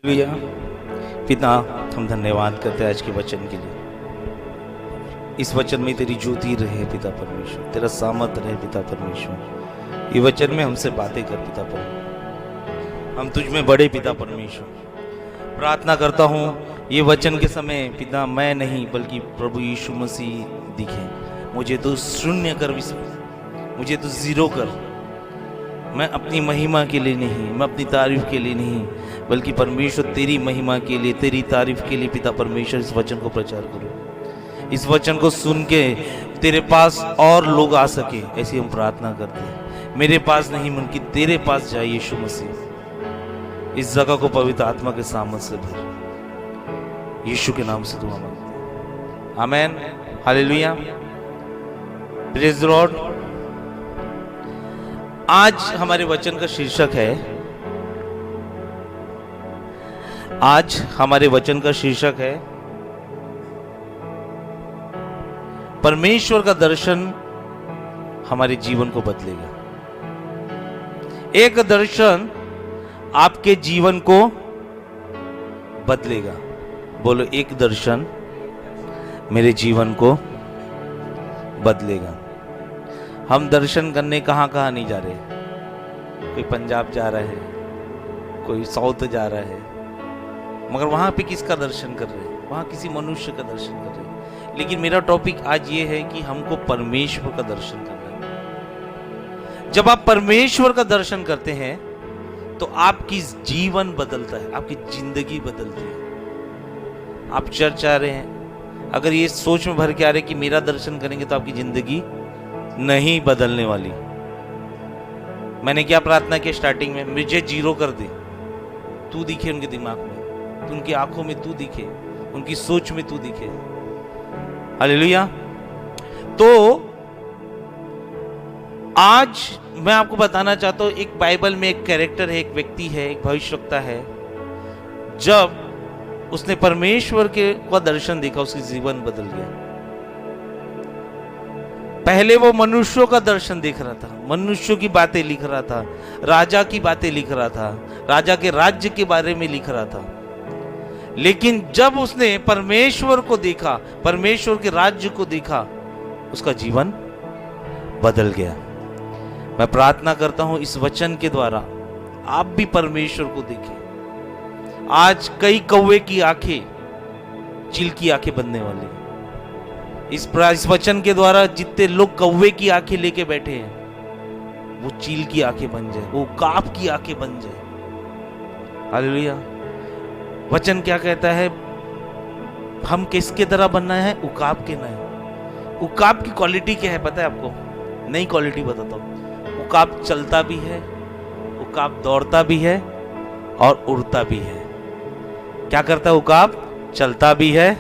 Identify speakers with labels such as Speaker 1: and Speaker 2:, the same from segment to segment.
Speaker 1: Hallelujah. पिता, हम धन्यवाद करते हैं आज के वचन के लिए। इस वचन में तेरी ज्योति रहे पिता परमेश्वर, तेरा सामर्थ रहे पिता परमेश्वर। ये वचन में हमसे बातें कर पिता परमेश्वर, हम तुझ में बड़े पिता परमेश्वर। प्रार्थना करता हूँ ये वचन के समय पिता मैं नहीं बल्कि प्रभु यीशु मसीह दिखे। मुझे तो शून्य कर, मुझे तो जीरो कर। मैं अपनी महिमा के लिए नहीं, मैं अपनी तारीफ के लिए नहीं, बल्कि परमेश्वर तेरी महिमा के लिए, तेरी तारीफ के लिए पिता परमेश्वर इस वचन को प्रचार करो। इस वचन को सुन के तेरे पास और लोग आ सके, ऐसी हम प्रार्थना करते हैं। मेरे पास नहीं बल्कि तेरे पास जाए यीशु मसीह। इस जगह को पवित्र आत्मा के सामर्थ से भर, यीशु के नाम से दुआ मांगते हैं, amen. Hallelujah, praise the Lord. आज हमारे वचन का शीर्षक है, आज हमारे वचन का शीर्षक है परमेश्वर का दर्शन हमारे जीवन को बदलेगा। एक दर्शन आपके जीवन को बदलेगा। बोलो, एक दर्शन मेरे जीवन को बदलेगा। हम दर्शन करने कहाँ कहाँ नहीं जा रहे। कोई पंजाब जा रहा है, कोई साउथ जा रहा है, मगर वहां पे किसका दर्शन कर रहे हैं? वहां किसी मनुष्य का दर्शन कर रहे हैं। लेकिन मेरा टॉपिक आज ये है कि हमको परमेश्वर का दर्शन करना है। जब आप परमेश्वर का दर्शन करते हैं तो आपकी जीवन बदलता है, आपकी जिंदगी बदलती है। आप चर्च आ रहे हैं, अगर ये सोच में भर के आ रहे कि मेरा दर्शन करेंगे तो आपकी जिंदगी नहीं बदलने वाली। मैंने क्या प्रार्थना की स्टार्टिंग में? मुझे जीरो कर दे, तू दिखे उनके दिमाग में, तू उनकी आंखों में तू दिखे, उनकी सोच में तू दिखे। हालेलुया। तो आज मैं आपको बताना चाहता हूं, एक बाइबल में एक कैरेक्टर है, एक व्यक्ति है, एक भविष्यवक्ता है। जब उसने परमेश्वर के का दर्शन देखा, उसकी जीवन बदल गया। पहले वो मनुष्यों का दर्शन देख रहा था, मनुष्यों की बातें लिख रहा था, राजा की बातें लिख रहा था, राजा के राज्य के बारे में लिख रहा था। लेकिन जब उसने परमेश्वर को देखा, परमेश्वर के राज्य को देखा, उसका जीवन बदल गया। मैं प्रार्थना करता हूं इस वचन के द्वारा आप भी परमेश्वर को देखें। आज कई कौवे की आंखें चील की आंखें बनने वाली। इस वचन के द्वारा जितने लोग कौवे की आंखें लेके बैठे हैं, वो चील की आंखें बन जाए, वो काप की आंखें बन जाए। हालेलुया। वचन क्या कहता है? हम किसके तरह बनना है? उकाब के नहीं। उकाब की क्वालिटी क्या है पता है आपको? नई क्वालिटी बताता हूं। उकाब चलता भी है, उकाब दौड़ता भी है और उड़ता भी है। क्या करता है उकाब? चलता भी है,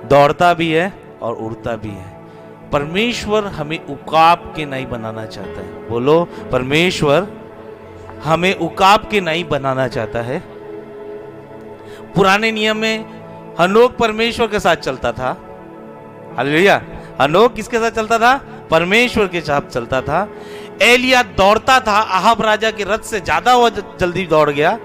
Speaker 1: दौड़ता भी है और उड़ता भी है। परमेश्वर हमें उकाब के नहीं बनाना चाहता है। बोलो, परमेश्वर हमें उकाब के नहीं बनाना चाहता है। पुराने नियम में हनोक परमेश्वर के साथ चलता था। हालेलुया। हनोक किसके साथ चलता था? परमेश्वर के साथ चलता था। एलिया दौड़ता था, अहाब राजा के रथ से ज्यादा वो जल्दी दौड़ गया।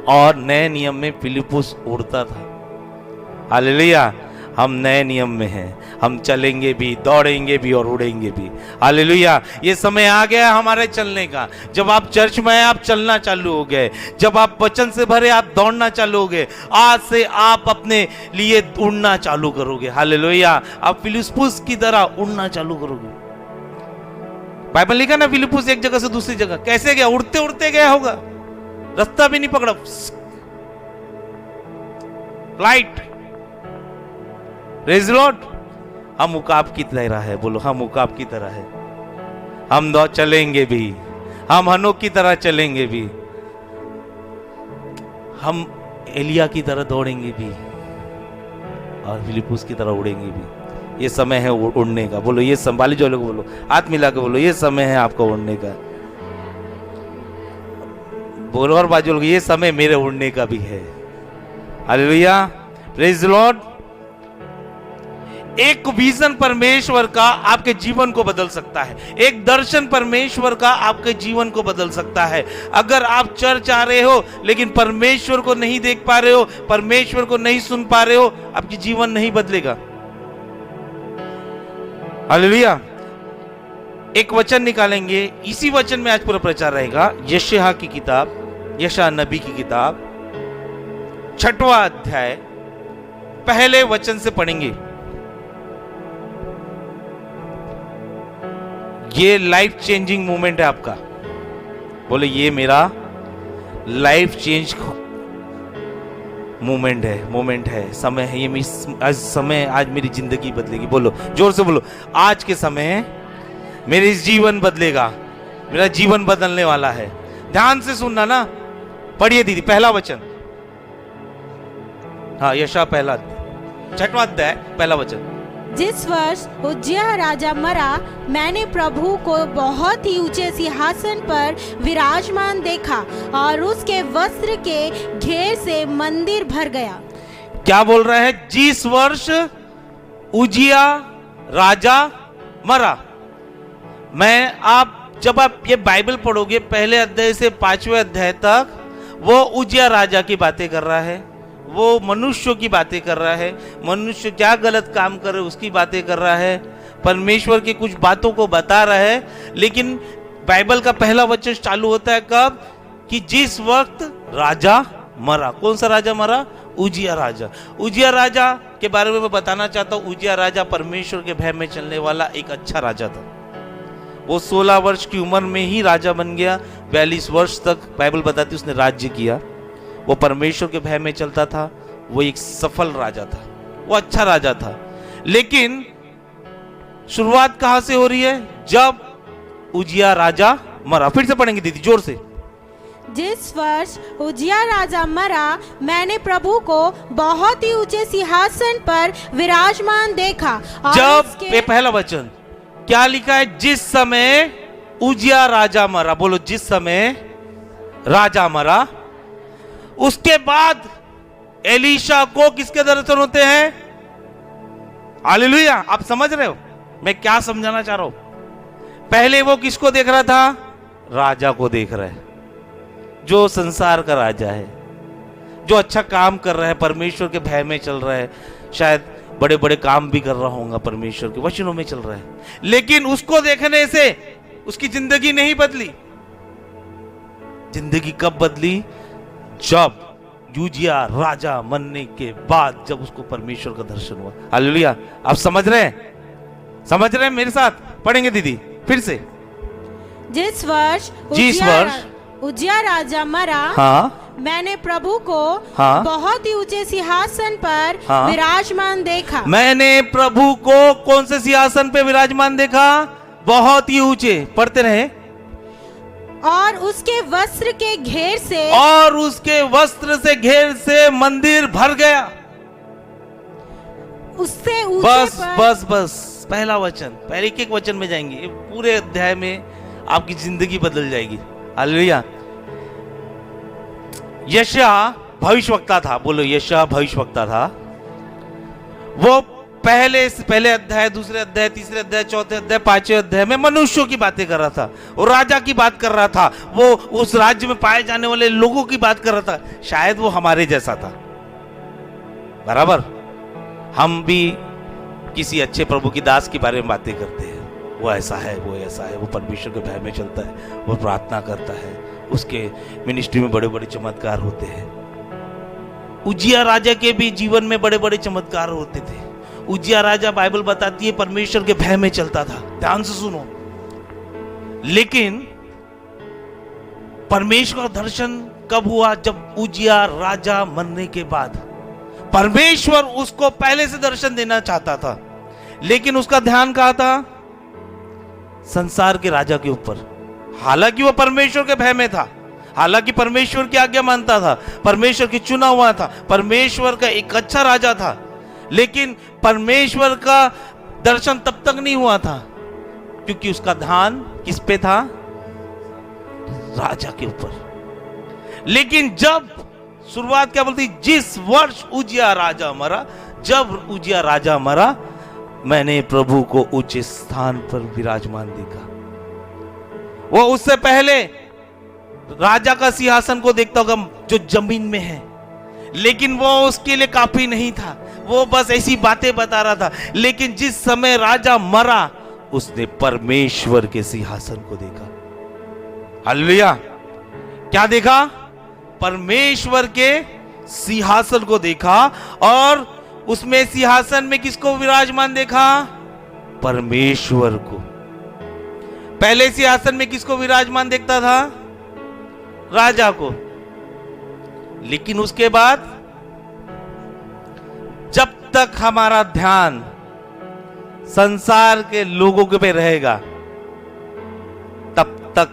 Speaker 1: और नए नियम में फिलिपुस उड़ता था। हालेलुया। हम नए नियम में हैं, हम चलेंगे भी, दौड़ेंगे भी और उड़ेंगे भी। हालेलुया। ये समय आ गया हमारे चलने का। जब आप चर्च में आए, आप चलना चालू हो गए। जब आप वचन से भरे, आप दौड़ना चालू हो गए। आज से आप अपने लिए उड़ना चालू करोगे। हालेलुया। आप फिलिपुस की तरह उड़ना चालू करोगे। बाइबल लिखा ना, फिलिपुस एक जगह से दूसरी जगह कैसे गया? उड़ते उड़ते गया होगा, रास्ता भी नहीं पकड़ा, फ्लाइट। Praise the Lord. हम उकाब की तरह है। बोलो, हम उकाब की तरह है। हम दौड़ चलेंगे भी, हम हनोक की तरह चलेंगे भी, हम एलिया की तरह दौड़ेंगे भी और फिलिपुस की तरह उड़ेंगे भी। ये समय है उड़ने का। बोलो, ये संभाली जो लोग, बोलो हाथ मिला के बोलो, ये समय है आपका उड़ने का। बोलो और बाजू लोग, ये समय मेरे उड़ने का भी है। Hallelujah, praise the Lord. एक विजन परमेश्वर का आपके जीवन को बदल सकता है, एक दर्शन परमेश्वर का आपके जीवन को बदल सकता है। अगर आप चर्च आ रहे हो लेकिन परमेश्वर को नहीं देख पा रहे हो, परमेश्वर को नहीं सुन पा रहे हो, आपकी जीवन नहीं बदलेगा। हालेलुया। एक वचन निकालेंगे, इसी वचन में आज पूरा प्रचार रहेगा। यशायाह की किताब, यशायाह नबी की किताब 6वां अध्याय पहले वचन से पढ़ेंगे। ये लाइफ चेंजिंग मोमेंट है आपका। बोले ये मेरा लाइफ चेंज मोमेंट है, समय है ये। आज मेरी जिंदगी बदलेगी। बोलो जोर से बोलो, आज के समय मेरे जीवन बदलेगा, मेरा जीवन बदलने वाला है। ध्यान से सुनना ना। पढ़िए दीदी पहला वचन। हाँ, यशायाह पहला 6वां अध्याय पहला वचन।
Speaker 2: जिस वर्ष उज्जियाह राजा मरा, मैंने प्रभु को बहुत ही ऊंचे सिंहासन पर विराजमान देखा और उसके वस्त्र के घेर से मंदिर भर गया।
Speaker 1: क्या बोल रहा है? जिस वर्ष उज्जियाह राजा मरा। जब आप ये बाइबल पढ़ोगे पहले अध्याय से 5वें अध्याय तक, वो उज्जियाह राजा की बातें कर रहा है, वो मनुष्यों की बातें कर रहा है, मनुष्य क्या गलत काम कर रहे उसकी बातें कर रहा है, परमेश्वर की कुछ बातों को बता रहा है। लेकिन बाइबल का पहला वचन चालू होता है कब? कि जिस वक्त राजा मरा। कौन सा राजा मरा? उज्जियाह राजा। उज्जियाह राजा के बारे में मैं बताना चाहता हूं। उज्जियाह राजा परमेश्वर के भय में चलने वाला एक अच्छा राजा था। वो 16 वर्ष की उम्र में ही राजा बन गया। 42 वर्ष तक बाइबल बताती उसने राज्य किया। वो परमेश्वर के भय में चलता था। वो एक सफल राजा था, वो अच्छा राजा था। लेकिन शुरुआत कहां से हो रही है? जब उज्जियाह राजा मरा। फिर से पढ़ेंगे दीदी जोर से।
Speaker 2: जिस वर्ष उज्जियाह राजा मरा, मैंने प्रभु को बहुत ही ऊंचे सिंहासन पर विराजमान देखा।
Speaker 1: जब ये पहला वचन क्या लिखा है? जिस समय उज्जियाह राजा मरा। बोलो जिस समय राजा मरा। उसके बाद एलीशा को किसके दर्शन होते हैं? हालेलुया। आप समझ रहे हो मैं क्या समझाना चाह रहा हूं? पहले वो किसको देख रहा था? राजा को देख रहा है, जो संसार का राजा है, जो अच्छा काम कर रहा है, परमेश्वर के भय में चल रहा है, शायद बड़े बड़े काम भी कर रहा होगा, परमेश्वर के वचनों में चल रहा है। लेकिन उसको देखने से उसकी जिंदगी नहीं बदली। जिंदगी कब बदली? जब उज्जियाह राजा बनने के बाद, जब उसको परमेश्वर का दर्शन हुआ। हालेलुया। आप समझ रहे हैं? समझ रहे हैं मेरे साथ? पढ़ेंगे दीदी फिर से।
Speaker 2: जिस वर्ष उज्जियाह राजा मरा,
Speaker 1: हाँ,
Speaker 2: मैंने प्रभु को
Speaker 1: हाँ,
Speaker 2: बहुत ही ऊंचे सिंहासन पर
Speaker 1: हाँ,
Speaker 2: विराजमान देखा।
Speaker 1: मैंने प्रभु को कौन से सिंहासन पे विराजमान देखा? बहुत ही ऊंचे। पढ़ते रहे।
Speaker 2: और उसके वस्त्र के घेर से,
Speaker 1: और उसके वस्त्र से घेर से मंदिर भर गया।
Speaker 2: उससे ऊंचे
Speaker 1: बस
Speaker 2: पर,
Speaker 1: बस बस पहला वचन। पहले एक वचन में जाएंगे, ये पूरे अध्याय में आपकी जिंदगी बदल जाएगी। हालेलुया। यशायाह भविष्यवक्ता था। बोलो यशायाह भविष्यवक्ता था। वो पहले अध्याय, दूसरे अध्याय, तीसरे अध्याय, चौथे अध्याय, 5वें अध्याय में मनुष्यों की बातें कर रहा था। वो राजा की बात कर रहा था। वो उस राज्य में पाए जाने वाले लोगों की बात कर रहा था। शायद वो हमारे जैसा था। बराबर हम भी किसी अच्छे प्रभु की दास के बारे में बातें करते हैं। वो ऐसा है, वो ऐसा है, वो परमेश्वर के भय में चलता है, वो प्रार्थना करता है, उसके मिनिस्ट्री में बड़े बड़े चमत्कार होते हैं। उज्जियाह राजा के भी जीवन में बड़े बड़े चमत्कार होते थे। उज्जियाह राजा, बाइबल बताती है, परमेश्वर के भय में चलता था। ध्यान से सुनो। लेकिन परमेश्वर का दर्शन कब हुआ? जब उज्जियाह राजा मरने के बाद। परमेश्वर उसको पहले से दर्शन देना चाहता था, लेकिन उसका ध्यान कहां था? संसार के राजा के ऊपर। हालांकि वह परमेश्वर के भय में था, हालांकि परमेश्वर की आज्ञा मानता था, परमेश्वर की चुना हुआ था, परमेश्वर का एक अच्छा राजा था, लेकिन परमेश्वर का दर्शन तब तक नहीं हुआ था क्योंकि उसका ध्यान किस पे था? राजा के ऊपर। लेकिन जब शुरुआत क्या बोलती? जिस वर्ष उज्जियाह राजा मरा। जब उज्जियाह राजा मरा, मैंने प्रभु को उच्च स्थान पर विराजमान देखा। वो उससे पहले राजा का सिंहासन को देखता होगा जो जमीन में है, लेकिन वो उसके लिए काफी नहीं था, वो बस ऐसी बातें बता रहा था। लेकिन जिस समय राजा मरा, उसने परमेश्वर के सिंहासन को देखा। हालेलुया। क्या देखा? परमेश्वर के सिंहासन को देखा। और उसमें सिंहासन में किसको विराजमान देखा? परमेश्वर को। पहले सिंहासन में किसको विराजमान देखता था? राजा को। लेकिन उसके बाद जब तक हमारा ध्यान संसार के लोगों के पे रहेगा, तब तक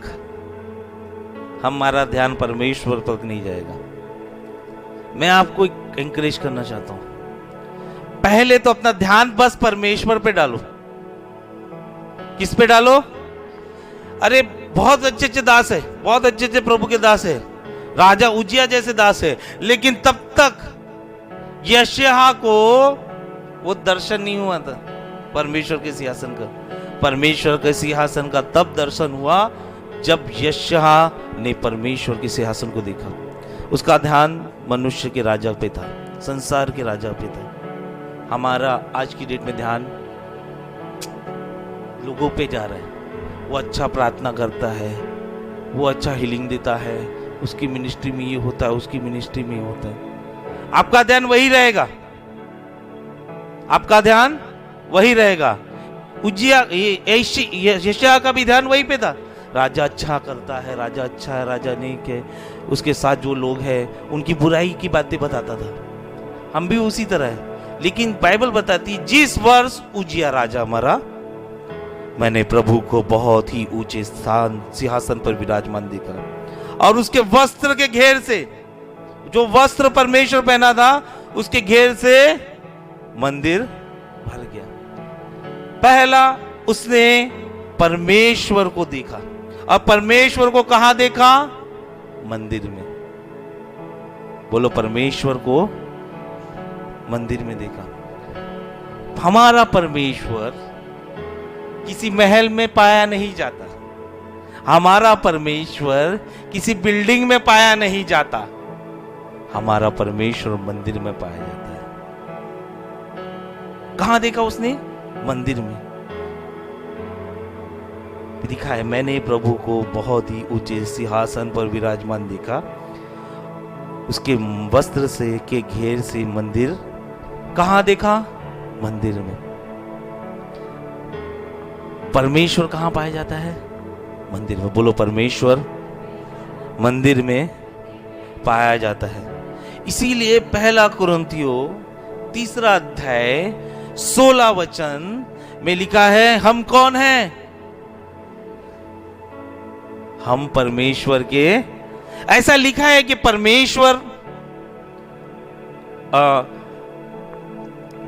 Speaker 1: हमारा ध्यान परमेश्वर तक नहीं जाएगा। मैं आपको एनकरेज करना चाहता हूं, पहले तो अपना ध्यान बस परमेश्वर पे डालो। किस पे डालो? अरे बहुत अच्छे अच्छे दास है, बहुत अच्छे अच्छे प्रभु के दास है, राजा उजिया जैसे दास है, लेकिन तब तक यशायाह को वो दर्शन नहीं हुआ था परमेश्वर के सिंहासन का। परमेश्वर के सिंहासन का तब दर्शन हुआ जब यशायाह ने परमेश्वर के सिंहासन को देखा। उसका ध्यान मनुष्य के राजा पे था, संसार के राजा पे था। हमारा आज की डेट में ध्यान लोगों पे जा रहा है। वो अच्छा प्रार्थना करता है, वो अच्छा हीलिंग देता है, उसकी मिनिस्ट्री में ये होता है, उसकी मिनिस्ट्री में ये होता है। आपका ध्यान वही रहेगा, आपका ध्यान वही रहेगा। उजिया यशायाह का भी ध्यान वही पे था। राजा अच्छा करता है, राजा अच्छा है, राजा नेक है, उसके साथ जो लोग हैं उनकी बुराई की बातें बताता था। हम भी उसी तरह है। लेकिन बाइबल बताती जिस वर्ष उजिया राजा मरा, मैंने प्रभु को बहुत ही ऊंचे स्थान सिंहासन पर विराजमान देखा। और उसके वस्त्र के घेर से, जो वस्त्र परमेश्वर पहना था, उसके घेर से मंदिर भर गया। पहला उसने परमेश्वर को देखा। और परमेश्वर को कहां देखा? मंदिर में। बोलो, परमेश्वर को मंदिर में देखा। हमारा परमेश्वर किसी महल में पाया नहीं जाता, हमारा परमेश्वर किसी बिल्डिंग में पाया नहीं जाता, हमारा परमेश्वर मंदिर में पाया जाता है। कहां देखा उसने? मंदिर में दिखा है। मैंने प्रभु को बहुत ही ऊंचे सिंहासन पर विराजमान देखा, उसके वस्त्र से के घेर से मंदिर। कहां देखा? मंदिर में। परमेश्वर कहां पाया जाता है? मंदिर में। बोलो, परमेश्वर मंदिर में पाया जाता है। इसीलिए पहला कुरिन्थियों 3 अध्याय 16 वचन में लिखा है, हम कौन हैं? हम परमेश्वर के। ऐसा लिखा है कि परमेश्वर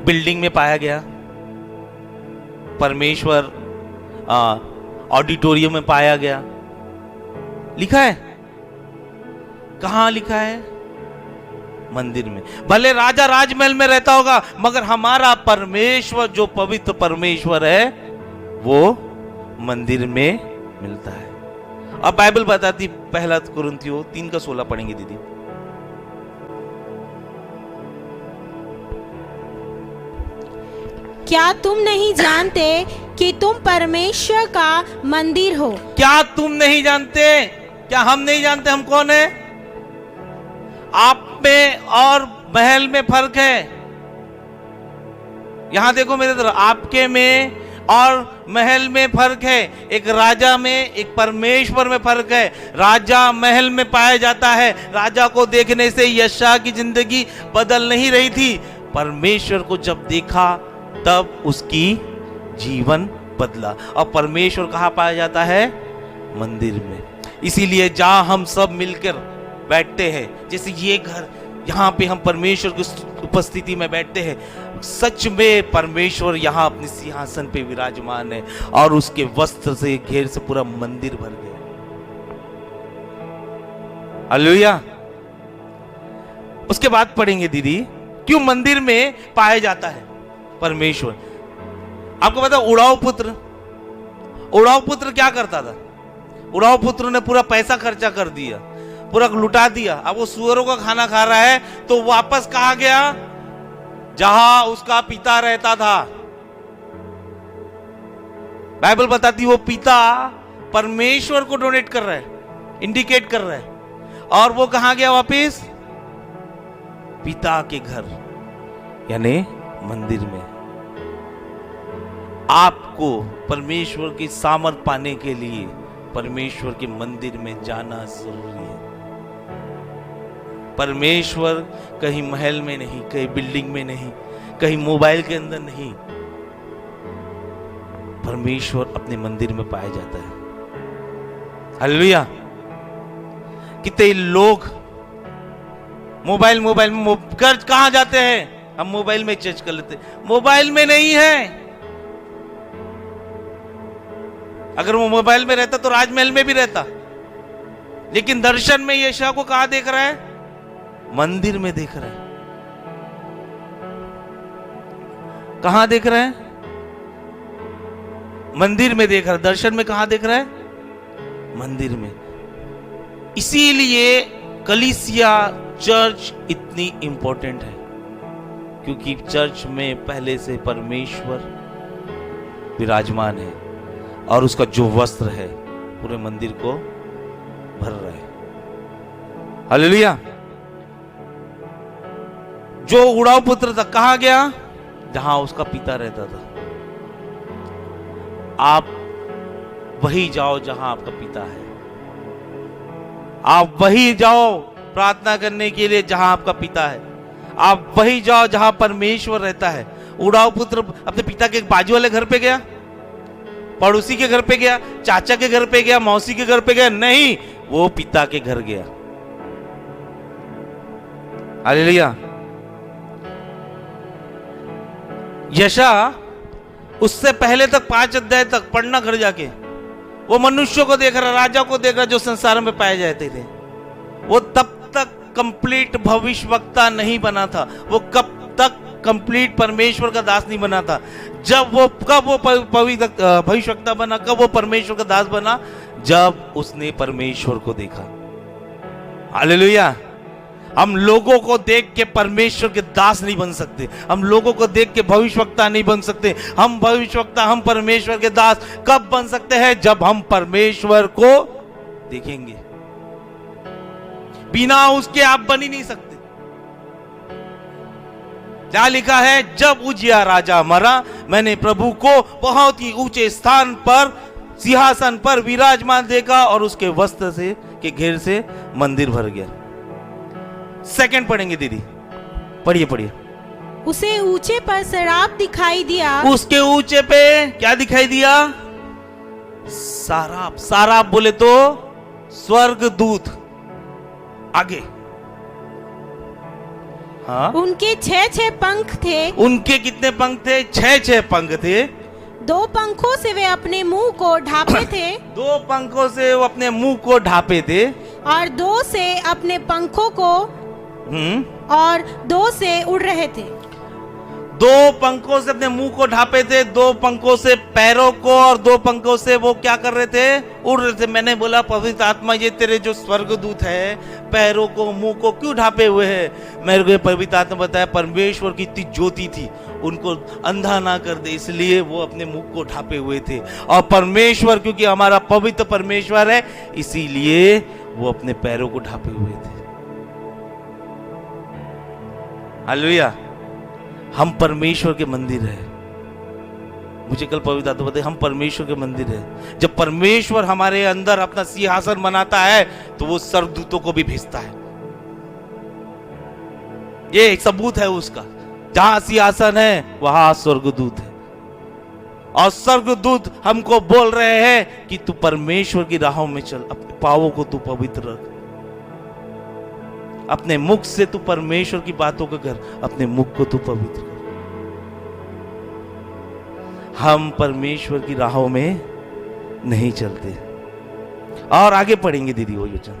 Speaker 1: बिल्डिंग में पाया गया, परमेश्वर ऑडिटोरियम में पाया गया। लिखा है? कहां लिखा है? मंदिर में। भले राजा राजमहल में रहता होगा, मगर हमारा परमेश्वर, जो पवित्र परमेश्वर है, वो मंदिर में मिलता है। अब बाइबल बताती, पहला कुरिन्थियों 3:16 पढ़ेंगे दीदी।
Speaker 2: क्या तुम नहीं जानते कि तुम परमेश्वर का मंदिर हो?
Speaker 1: क्या तुम नहीं जानते? क्या हम नहीं जानते हम कौन है? आप में और महल में फर्क है। यहां देखो मेरे तरफ, आपके में और महल में फर्क है। एक राजा में, एक परमेश्वर में फर्क है। राजा महल में पाया जाता है, राजा को देखने से यशायाह की जिंदगी बदल नहीं रही थी। परमेश्वर को जब देखा तब उसकी जीवन बदला। और परमेश्वर कहां पाया जाता है? मंदिर में। इसीलिए जहां हम सब मिलकर बैठते हैं, जैसे ये घर, यहां पे हम परमेश्वर की उपस्थिति में बैठते हैं, सच में परमेश्वर यहां अपने सिंहासन पे विराजमान है और उसके वस्त्र से घेर से पूरा मंदिर भर गया। हालेलुया। उसके बाद पढ़ेंगे दीदी, क्यों मंदिर में पाया जाता है परमेश्वर। आपको पता उड़ाऊ पुत्र क्या करता था? उड़ाऊ पुत्र ने पूरा पैसा खर्चा कर दिया, पूरा लुटा दिया। अब वो सुअरों का खाना खा रहा है, तो वापस कहां गया? जहां उसका पिता रहता था। बाइबल बताती वो पिता परमेश्वर को डोनेट कर रहा है, इंडिकेट कर रहा है। और वो कहां गया वापिस? पिता के घर, यानी मंदिर में। आपको परमेश्वर की सामर्थ पाने के लिए परमेश्वर के मंदिर में जाना जरूरी है। परमेश्वर कहीं महल में नहीं, कहीं बिल्डिंग में नहीं, कहीं मोबाइल के अंदर नहीं। परमेश्वर अपने मंदिर में पाया जाता है। हालेलुया। कितने लोग मोबाइल में चर्च कहां जाते हैं? हम मोबाइल में चर्च कर लेते, मोबाइल में नहीं है। अगर वो मोबाइल में रहता तो राजमहल में भी रहता, लेकिन दर्शन में यशायाह को कहां देख रहा है? मंदिर में देख रहा है। कहां देख रहा है? मंदिर में देख रहा है। दर्शन में कहां देख रहा है? मंदिर में। इसीलिए कलीसिया चर्च इतनी इंपॉर्टेंट है, क्योंकि चर्च में पहले से परमेश्वर विराजमान है और उसका जो वस्त्र है पूरे मंदिर को भर रहा है। हालेलुया। जो उड़ाऊ पुत्र था कहां गया? जहां उसका पिता रहता था। आप वही जाओ जहां आपका पिता है। आप वही जाओ प्रार्थना करने के लिए जहां आपका पिता है। आप वही जाओ जहां परमेश्वर रहता है। उड़ाऊ पुत्र अपने पिता के बाजू वाले घर पे गया, पड़ोसी के घर पे गया, चाचा के घर पे गया, मौसी के घर पे गया? नहीं, वो पिता के घर गया। हालेलुया। यशायाह उससे पहले तक 5 अध्याय तक पढ़ना घर जाके, वो मनुष्यों को देख रहा, राजा को देख रहा जो संसार में पाए जाते थे। वो तब तक कंप्लीट भविष्यवक्ता नहीं बना था। वो कब तक कंप्लीट परमेश्वर का दास नहीं बना था। कब वो भविष्यवक्ता बना, कब वो परमेश्वर का दास बना? जब उसने परमेश्वर को देखा। हालेलुया। हम लोगों को देख के परमेश्वर के दास नहीं बन सकते। हम लोगों को देख के भविष्यवक्ता नहीं बन सकते। हम भविष्यवक्ता, हम परमेश्वर के दास कब बन सकते हैं? जब हम परमेश्वर को देखेंगे। बिना उसके आप बन ही नहीं सकते। क्या लिखा है? जब उजिया राजा मरा, मैंने प्रभु को बहुत ही ऊंचे स्थान पर, सिंहासन पर विराजमान देखा और उसके वस्त्र से के घेर से मंदिर भर गया। सेकंड पढ़ेंगे दीदी, पढ़िए।
Speaker 2: उसे ऊंचे पर सराप दिखाई दिया।
Speaker 1: उसके ऊंचे पे क्या दिखाई दिया? साराप। साराप बोले तो स्वर्गदूत। आगे, हाँ,
Speaker 2: उनके 6 पंख थे।
Speaker 1: उनके कितने पंख थे? 6 पंख थे।
Speaker 2: 2 पंखों से वे अपने मुंह को ढांपे थे।
Speaker 1: 2 पंखों से वो अपने मुंह को ढांपे थे।
Speaker 2: और 2 से अपने पंखों को और 2 से उड़ रहे थे।
Speaker 1: 2 पंखों से अपने मुंह को ढांपे थे, 2 पंखों से पैरों को, और 2 पंखों से वो क्या कर रहे थे? उड़ रहे थे। मैंने बोला पवित्र आत्मा, ये तेरे जो स्वर्गदूत है पैरों को, मुंह को क्यों ढांपे हुए हैं? मेरे को पवित्र आत्मा बताया परमेश्वर की इतनी ज्योति थी, उनको अंधा ना कर दे, इसलिए वो अपने मुंह को ढांपे हुए थे। और परमेश्वर, क्योंकि हमारा पवित्र परमेश्वर है, इसीलिए वो अपने पैरों को ढांपे हुए थे। हालेलुया। हम परमेश्वर के मंदिर है। मुझे कल पवित्र आत्मा बताया हम परमेश्वर के मंदिर है। जब परमेश्वर हमारे अंदर अपना सिंहासन बनाता है तो वो स्वर्गदूतों को भी भेजता है। ये एक सबूत है उसका। जहां सिंहासन है वहां स्वर्गदूत है, और स्वर्गदूत हमको बोल रहे हैं कि तू परमेश्वर की राहों में चल, अपने पावों को तू पवित्र रख, अपने मुख से तू परमेश्वर की बातों को कर, अपने मुख को तू पवित्र कर। हम परमेश्वर की राहों में नहीं चलते। और आगे पढ़ेंगे दीदी वो वचन।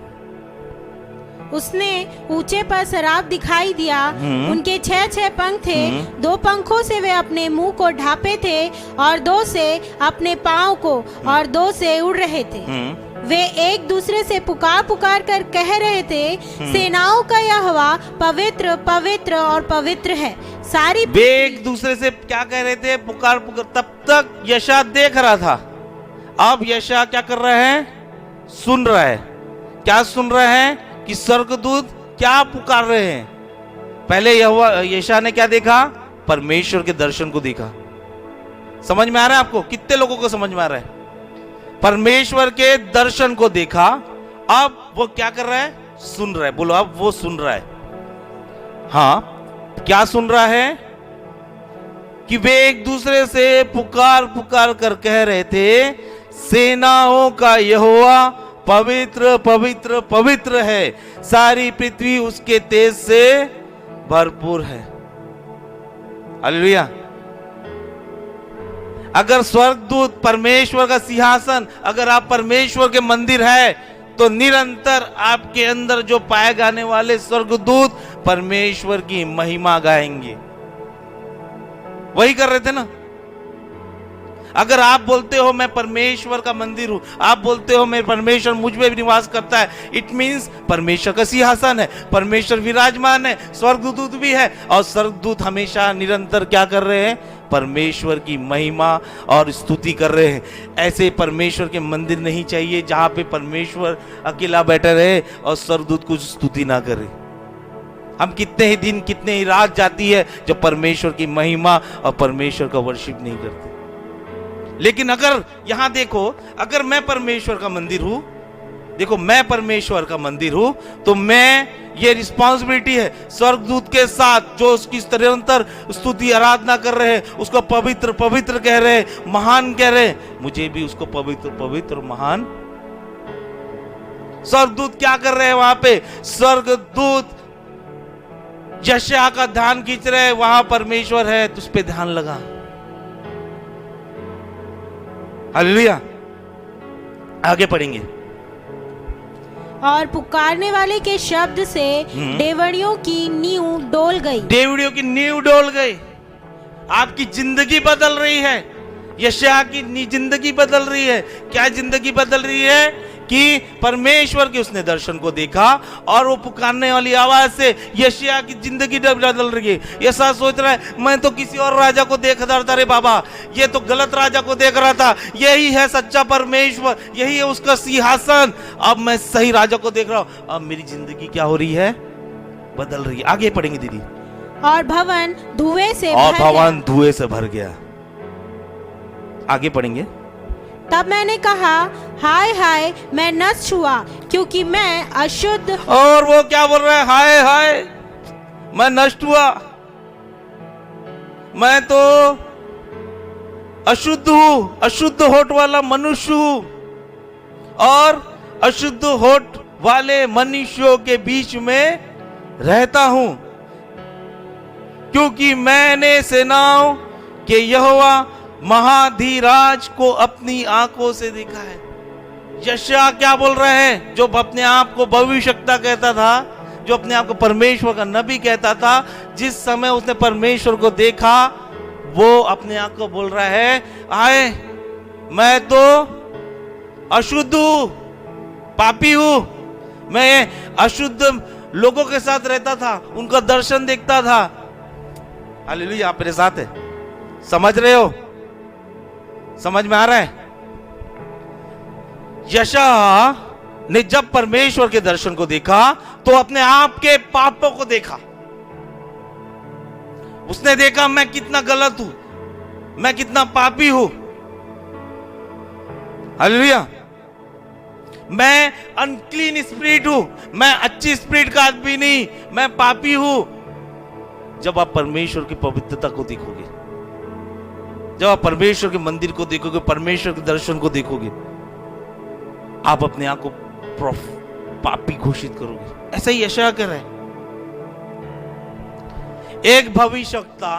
Speaker 2: उसने ऊंचे पर शराब दिखाई दिया। उनके 6 पंख थे, 2 पंखों से वे अपने मुंह को ढांपे थे और 2 से अपने पाँव को और 2 से उड़ रहे थे। वे एक दूसरे से पुकार पुकार कर कह रहे थे, सेनाओं का यहोवा पवित्र पवित्र और पवित्र है। सारी
Speaker 1: वे एक दूसरे से क्या कह रहे थे? पुकार पुकार। तब तक यशा देख रहा था, अब यशा क्या कर रहा है? सुन रहा है। क्या सुन रहा है? कि स्वर्गदूत क्या पुकार रहे हैं। पहले यशा ने क्या देखा? परमेश्वर के दर्शन को देखा। समझ में आ रहा है आपको? कितने लोगों को समझ में आ रहा है? परमेश्वर के दर्शन को देखा, अब वो क्या कर रहा है? सुन रहा है। बोलो, अब वो सुन रहा है। हाँ, क्या सुन रहा है? कि वे एक दूसरे से पुकार पुकार कर कह रहे थे, सेनाओं का यहोवा पवित्र पवित्र पवित्र है, सारी पृथ्वी उसके तेज से भरपूर है। हालेलुया। अगर स्वर्गदूत परमेश्वर का सिंहासन, अगर आप परमेश्वर के मंदिर है, तो निरंतर आपके अंदर जो पाए जाने वाले स्वर्गदूत परमेश्वर की महिमा गाएंगे। वही कर रहे थे ना। अगर आप बोलते हो मैं परमेश्वर का मंदिर हूं, आप बोलते हो मैं परमेश्वर मुझ में भी निवास करता है, इट मींस परमेश्वर का सिंहासन है, परमेश्वर विराजमान है, स्वर्गदूत भी है, और स्वर्गदूत हमेशा निरंतर क्या कर रहे हैं? परमेश्वर की महिमा और स्तुति कर रहे हैं। ऐसे परमेश्वर के मंदिर नहीं चाहिए जहां पे परमेश्वर अकेला बैठा रहे और स्वर्गदूत कुछ स्तुति ना करे। हम कितने ही दिन, कितने ही रात जाती है जब परमेश्वर की महिमा और परमेश्वर का वर्शिप नहीं करते। लेकिन अगर यहां देखो, अगर मैं परमेश्वर का मंदिर हूं, देखो मैं परमेश्वर का मंदिर हूं, तो मैं, ये रिस्पॉन्सिबिलिटी है स्वर्गदूत के साथ जो उसकी निरंतर स्तुति आराधना कर रहे हैं, उसको पवित्र पवित्र कह रहे हैं, महान कह रहे हैं, मुझे भी उसको पवित्र पवित्र महान। स्वर्गदूत क्या कर रहे हैं वहां पे? स्वर्गदूत यशायाह का ध्यान खींच रहे हैं, वहां परमेश्वर है तो उस पे ध्यान लगा। हालेलुया। आगे पढ़ेंगे।
Speaker 2: और पुकारने वाले के शब्द से डेवड़ियों की नींव डोल गई।
Speaker 1: डेवड़ियों की नींव डोल गई। आपकी जिंदगी बदल रही है, यशायाह की जिंदगी बदल रही है। क्या जिंदगी बदल रही है? कि परमेश्वर के उसने दर्शन को देखा और वो पुकारने वाली आवाज से यशायाह की जिंदगी बदल रही है। यशायाह सोच रहा है, मैं तो किसी और राजा को देख रहा था रे बाबा, ये तो गलत राजा को देख रहा था, यही है सच्चा परमेश्वर, यही है उसका सिंहासन, अब मैं सही राजा को देख रहा हूं। अब मेरी जिंदगी क्या हो रही है? बदल रही है। आगे पढ़ेंगे दीदी।
Speaker 2: और भवन धुएं से
Speaker 1: भर गया। आगे पढ़ेंगे।
Speaker 2: तब मैंने कहा, हाय हाय, मैं नष्ट हुआ, क्योंकि मैं अशुद्ध।
Speaker 1: और वो क्या बोल रहा है? हाय हाय, मैं नष्ट हुआ, मैं तो अशुद्ध हूं, अशुद्ध होठ वाला मनुष्य हूं, और अशुद्ध होठ वाले मनुष्यों के बीच में रहता हूं, क्योंकि मैंने सेनाओं के यहोवा महाधीराज को अपनी आंखों से देखा है। यशायाह क्या बोल रहे हैं? जो अपने आप को भविष्यवक्ता कहता था, जो अपने आप को परमेश्वर का नबी कहता था, जिस समय उसने परमेश्वर को देखा, वो अपने आप को बोल रहा है, आए मैं तो अशुद्ध हूं, पापी हूं, मैं अशुद्ध लोगों के साथ रहता था, उनका दर्शन देखता था। हालेलुया। आप मेरे साथ है? समझ रहे हो? समझ में आ रहा है? यशायाह ने जब परमेश्वर के दर्शन को देखा तो अपने आप के पापों को देखा। उसने देखा मैं कितना गलत हूं, मैं कितना पापी हूं। हालेलुया। मैं अनक्लीन स्पिरिट हूं, मैं अच्छी स्पिरिट का आदमी नहीं, मैं पापी हूं। जब आप परमेश्वर की पवित्रता को देखोगे, जब आप परमेश्वर के मंदिर को देखोगे, परमेश्वर के दर्शन को देखोगे, आप अपने आप को पापी घोषित करोगे। ऐसा ही यशायाह कर रहा है। एक भविष्यवक्ता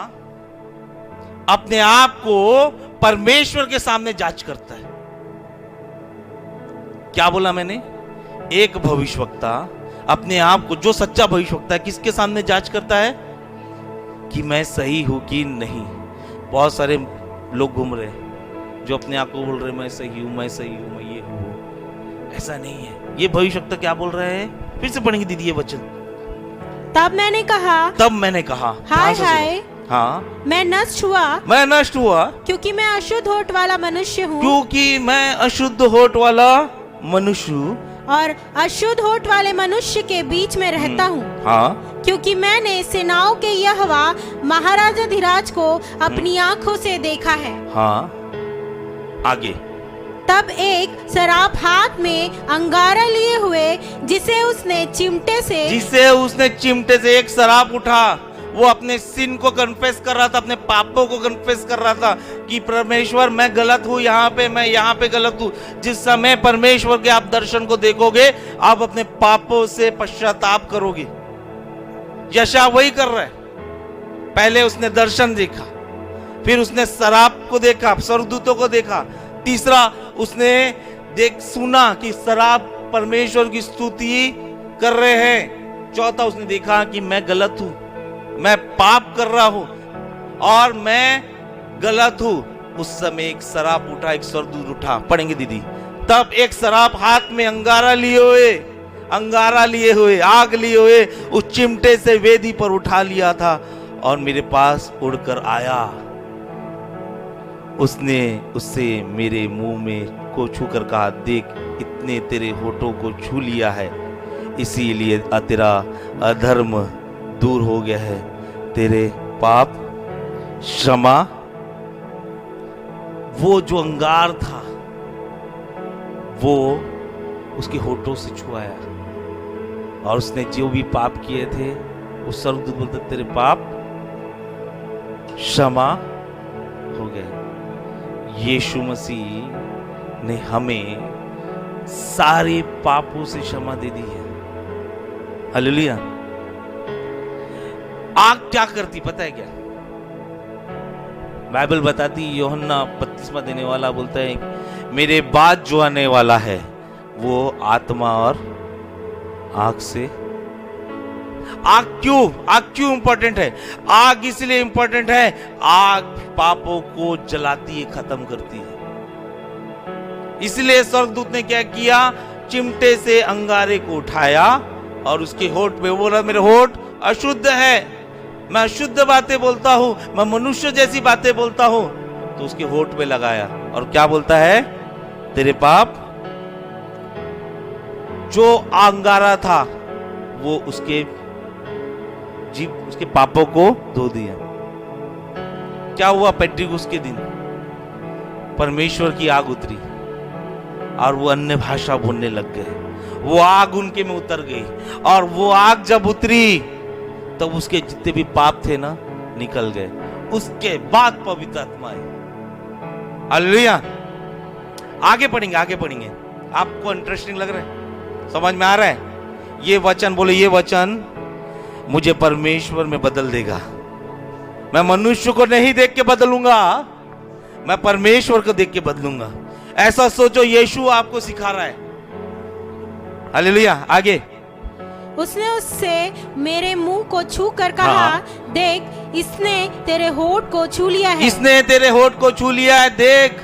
Speaker 1: अपने आप को परमेश्वर के सामने जांच करता है। क्या बोला मैंने? एक भविष्यवक्ता अपने आप को, जो सच्चा भविष्यवक्ता है किसके सामने जांच करता है कि मैं सही हूं कि नहीं। बहुत सारे लोग घूम रहे हैं जो अपने आप को बोल रहे मैं सही हूं, मैं सही हूं, मैं ये हूं। ऐसा नहीं है। ये भविष्यवक्ता क्या बोल रहे हैं, फिर से पढ़ेंगे दीदी ये वचन।
Speaker 2: तब मैंने कहा हाय हाय,
Speaker 1: हाँ
Speaker 2: मैं नष्ट हुआ क्योंकि मैं अशुद्ध होठ वाला मनुष्य हूँ,
Speaker 1: क्योंकि मैं अशुद्ध होठ वाला मनुष्य हूँ
Speaker 2: और अशुद्ध होठ वाले मनुष्य के बीच में रहता हूँ।
Speaker 1: हाँ,
Speaker 2: क्योंकि मैंने सेनाओं के यहोवा महाराजा धीराज को अपनी आंखों से देखा है।
Speaker 1: हाँ, आगे।
Speaker 2: तब एक शराब हाथ में अंगारा लिए हुए जिसे उसने चिमटे से एक शराब उठा। वो अपने सिन को कन्फेस कर रहा था, अपने पापों को कन्फेस कर रहा था कि परमेश्वर मैं गलत हूँ, मैं यहाँ पे गलत हूँ। जिस समय परमेश्वर के आप दर्शन को देखोगे, आप अपने पापों से पश्चाताप करोगे। यशा वही कर रहा है। पहले उसने दर्शन देखा, फिर उसने शराब को देखा, स्वर्गदूतों को देखा। तीसरा उसने सुना कि शराब परमेश्वर की स्तुति कर रहे हैं। चौथा उसने देखा कि मैं गलत हूं, मैं पाप कर रहा हूं और मैं गलत हूं। उस समय एक शराब उठा, एक स्वर्गदूत उठा। पढ़ेंगे दीदी। तब एक शराब हाथ में अंगारा लिए हुए आग लिए हुए उस चिमटे से वेदी पर उठा लिया था और मेरे पास उड़कर आया। उसने उससे मेरे मुंह में को छूकर कहा, देख इतने तेरे होठों को छू लिया है, इसीलिए तेरा अधर्म दूर हो गया है, तेरे पाप क्षमा। वो जो अंगार था वो उसके होठों से छुआया और उसने जो भी पाप किए थे उस स्वर्गदूत बोलते तेरे पाप क्षमा हो गए। यीशु मसीह ने हमें सारे पापों से क्षमा दे दी है। हालेलुया। आग क्या करती पता है क्या? बाइबल बताती, यूहन्ना बपतिस्मा देने वाला बोलता है मेरे बाद जो आने वाला है वो आत्मा और आग से। आग क्यों इंपॉर्टेंट है? आग इसलिए इंपॉर्टेंट है, आग पापों को जलाती है, खत्म करती है। इसलिए स्वर्गदूत ने क्या किया, चिमटे से अंगारे को उठाया और उसके होठ पे बोला मेरे होठ अशुद्ध है, मैं अशुद्ध बातें बोलता हूं, मैं मनुष्य जैसी बातें बोलता हूं। तो उसके होठ पे लगाया और क्या बोलता है, तेरे पाप। जो अंगारा था वो उसके पापों को धो दिया। क्या हुआ? पेंटिकुस्त के दिन परमेश्वर की आग उतरी और वो अन्य भाषा बोलने लग गए। वो आग उनके में उतर गई और वो आग जब उतरी तब तो उसके जितने भी पाप थे ना निकल गए। उसके बाद पवित्र आत्मा आई। हालेलुया। आगे पढ़ेंगे। आपको इंटरेस्टिंग लग रहा है? समझ में आ रहा है? ये वचन बोले, ये वचन मुझे परमेश्वर में बदल देगा। मैं मनुष्य को नहीं देख के बदलूंगा, मैं परमेश्वर को देख के बदलूंगा। ऐसा सोचो, यीशु आपको सिखा रहा है। हालेलुया। आगे। उसने उससे मेरे मुंह को छू कर कहा, देख इसने तेरे होठ को छू लिया है।
Speaker 1: इसने तेरे होठ को छू लिया है, देख।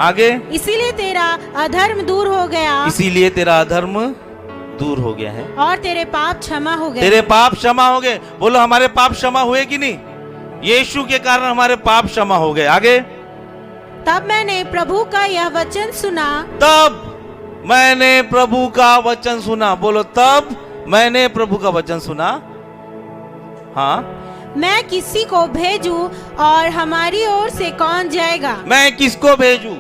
Speaker 1: आगे।
Speaker 2: इसीलिए तेरा अधर्म दूर हो गया।
Speaker 1: इसीलिए तेरा अधर्म दूर हो गया है
Speaker 2: और तेरे पाप क्षमा हो गए।
Speaker 1: तेरे पाप क्षमा हो गए। बोलो, हमारे पाप क्षमा हुए कि नहीं? यीशु के कारण हमारे पाप क्षमा हो गए। आगे।
Speaker 2: तब मैंने प्रभु का यह वचन सुना।
Speaker 1: तब मैंने प्रभु का वचन सुना। बोलो, तब मैंने प्रभु का वचन सुना। हाँ।
Speaker 2: मैं किसी को भेजूं और हमारी ओर से कौन जाएगा?
Speaker 1: मैं किसको भेजूं?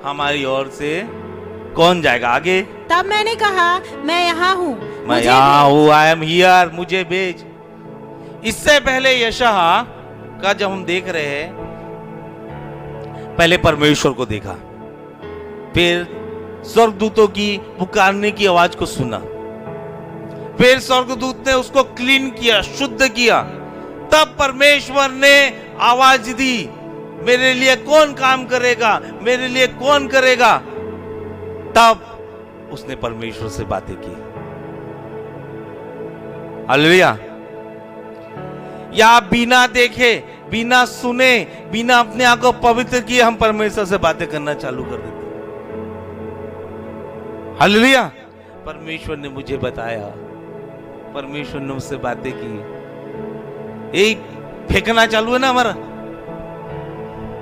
Speaker 1: हमारी ओर से कौन जाएगा? आगे।
Speaker 2: तब मैंने कहा, मैं यहाँ हूँ,
Speaker 1: मैं यहाँ हूँ, आई एम हियर, मुझे भेज। इससे पहले यशायाह का जब हम देख रहे हैं, पहले परमेश्वर को देखा, फिर स्वर्गदूतों की पुकारने की आवाज को सुना, फिर स्वर्गदूत ने उसको क्लीन किया, शुद्ध किया। तब परमेश्वर ने आवाज दी, मेरे लिए कौन काम करेगा, मेरे लिए कौन करेगा। तब उसने परमेश्वर से बातें की। हालेलुया। या बिना देखे, बिना सुने, बिना अपने आप को पवित्र किए हम परमेश्वर से बातें करना चालू कर देते। हालेलुया। परमेश्वर ने मुझे बताया, परमेश्वर ने मुझसे बातें की। एक फेंकना चालू है ना हमारा,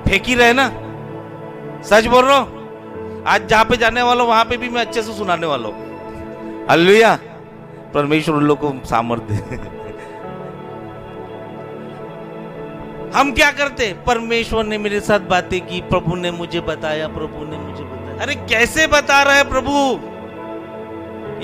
Speaker 1: फेंक ही रहे ना। सच बोल रहा हूं, आज जहां पे जाने वाला वहां पे भी मैं अच्छे से सुनाने वाला हूं। हालेलुया। परमेश्वर उन लोगों को सामर्थ्य दे। हम क्या करते, परमेश्वर ने मेरे साथ बातें की, प्रभु ने मुझे बताया, प्रभु ने मुझे बताया। अरे कैसे बता रहा है प्रभु?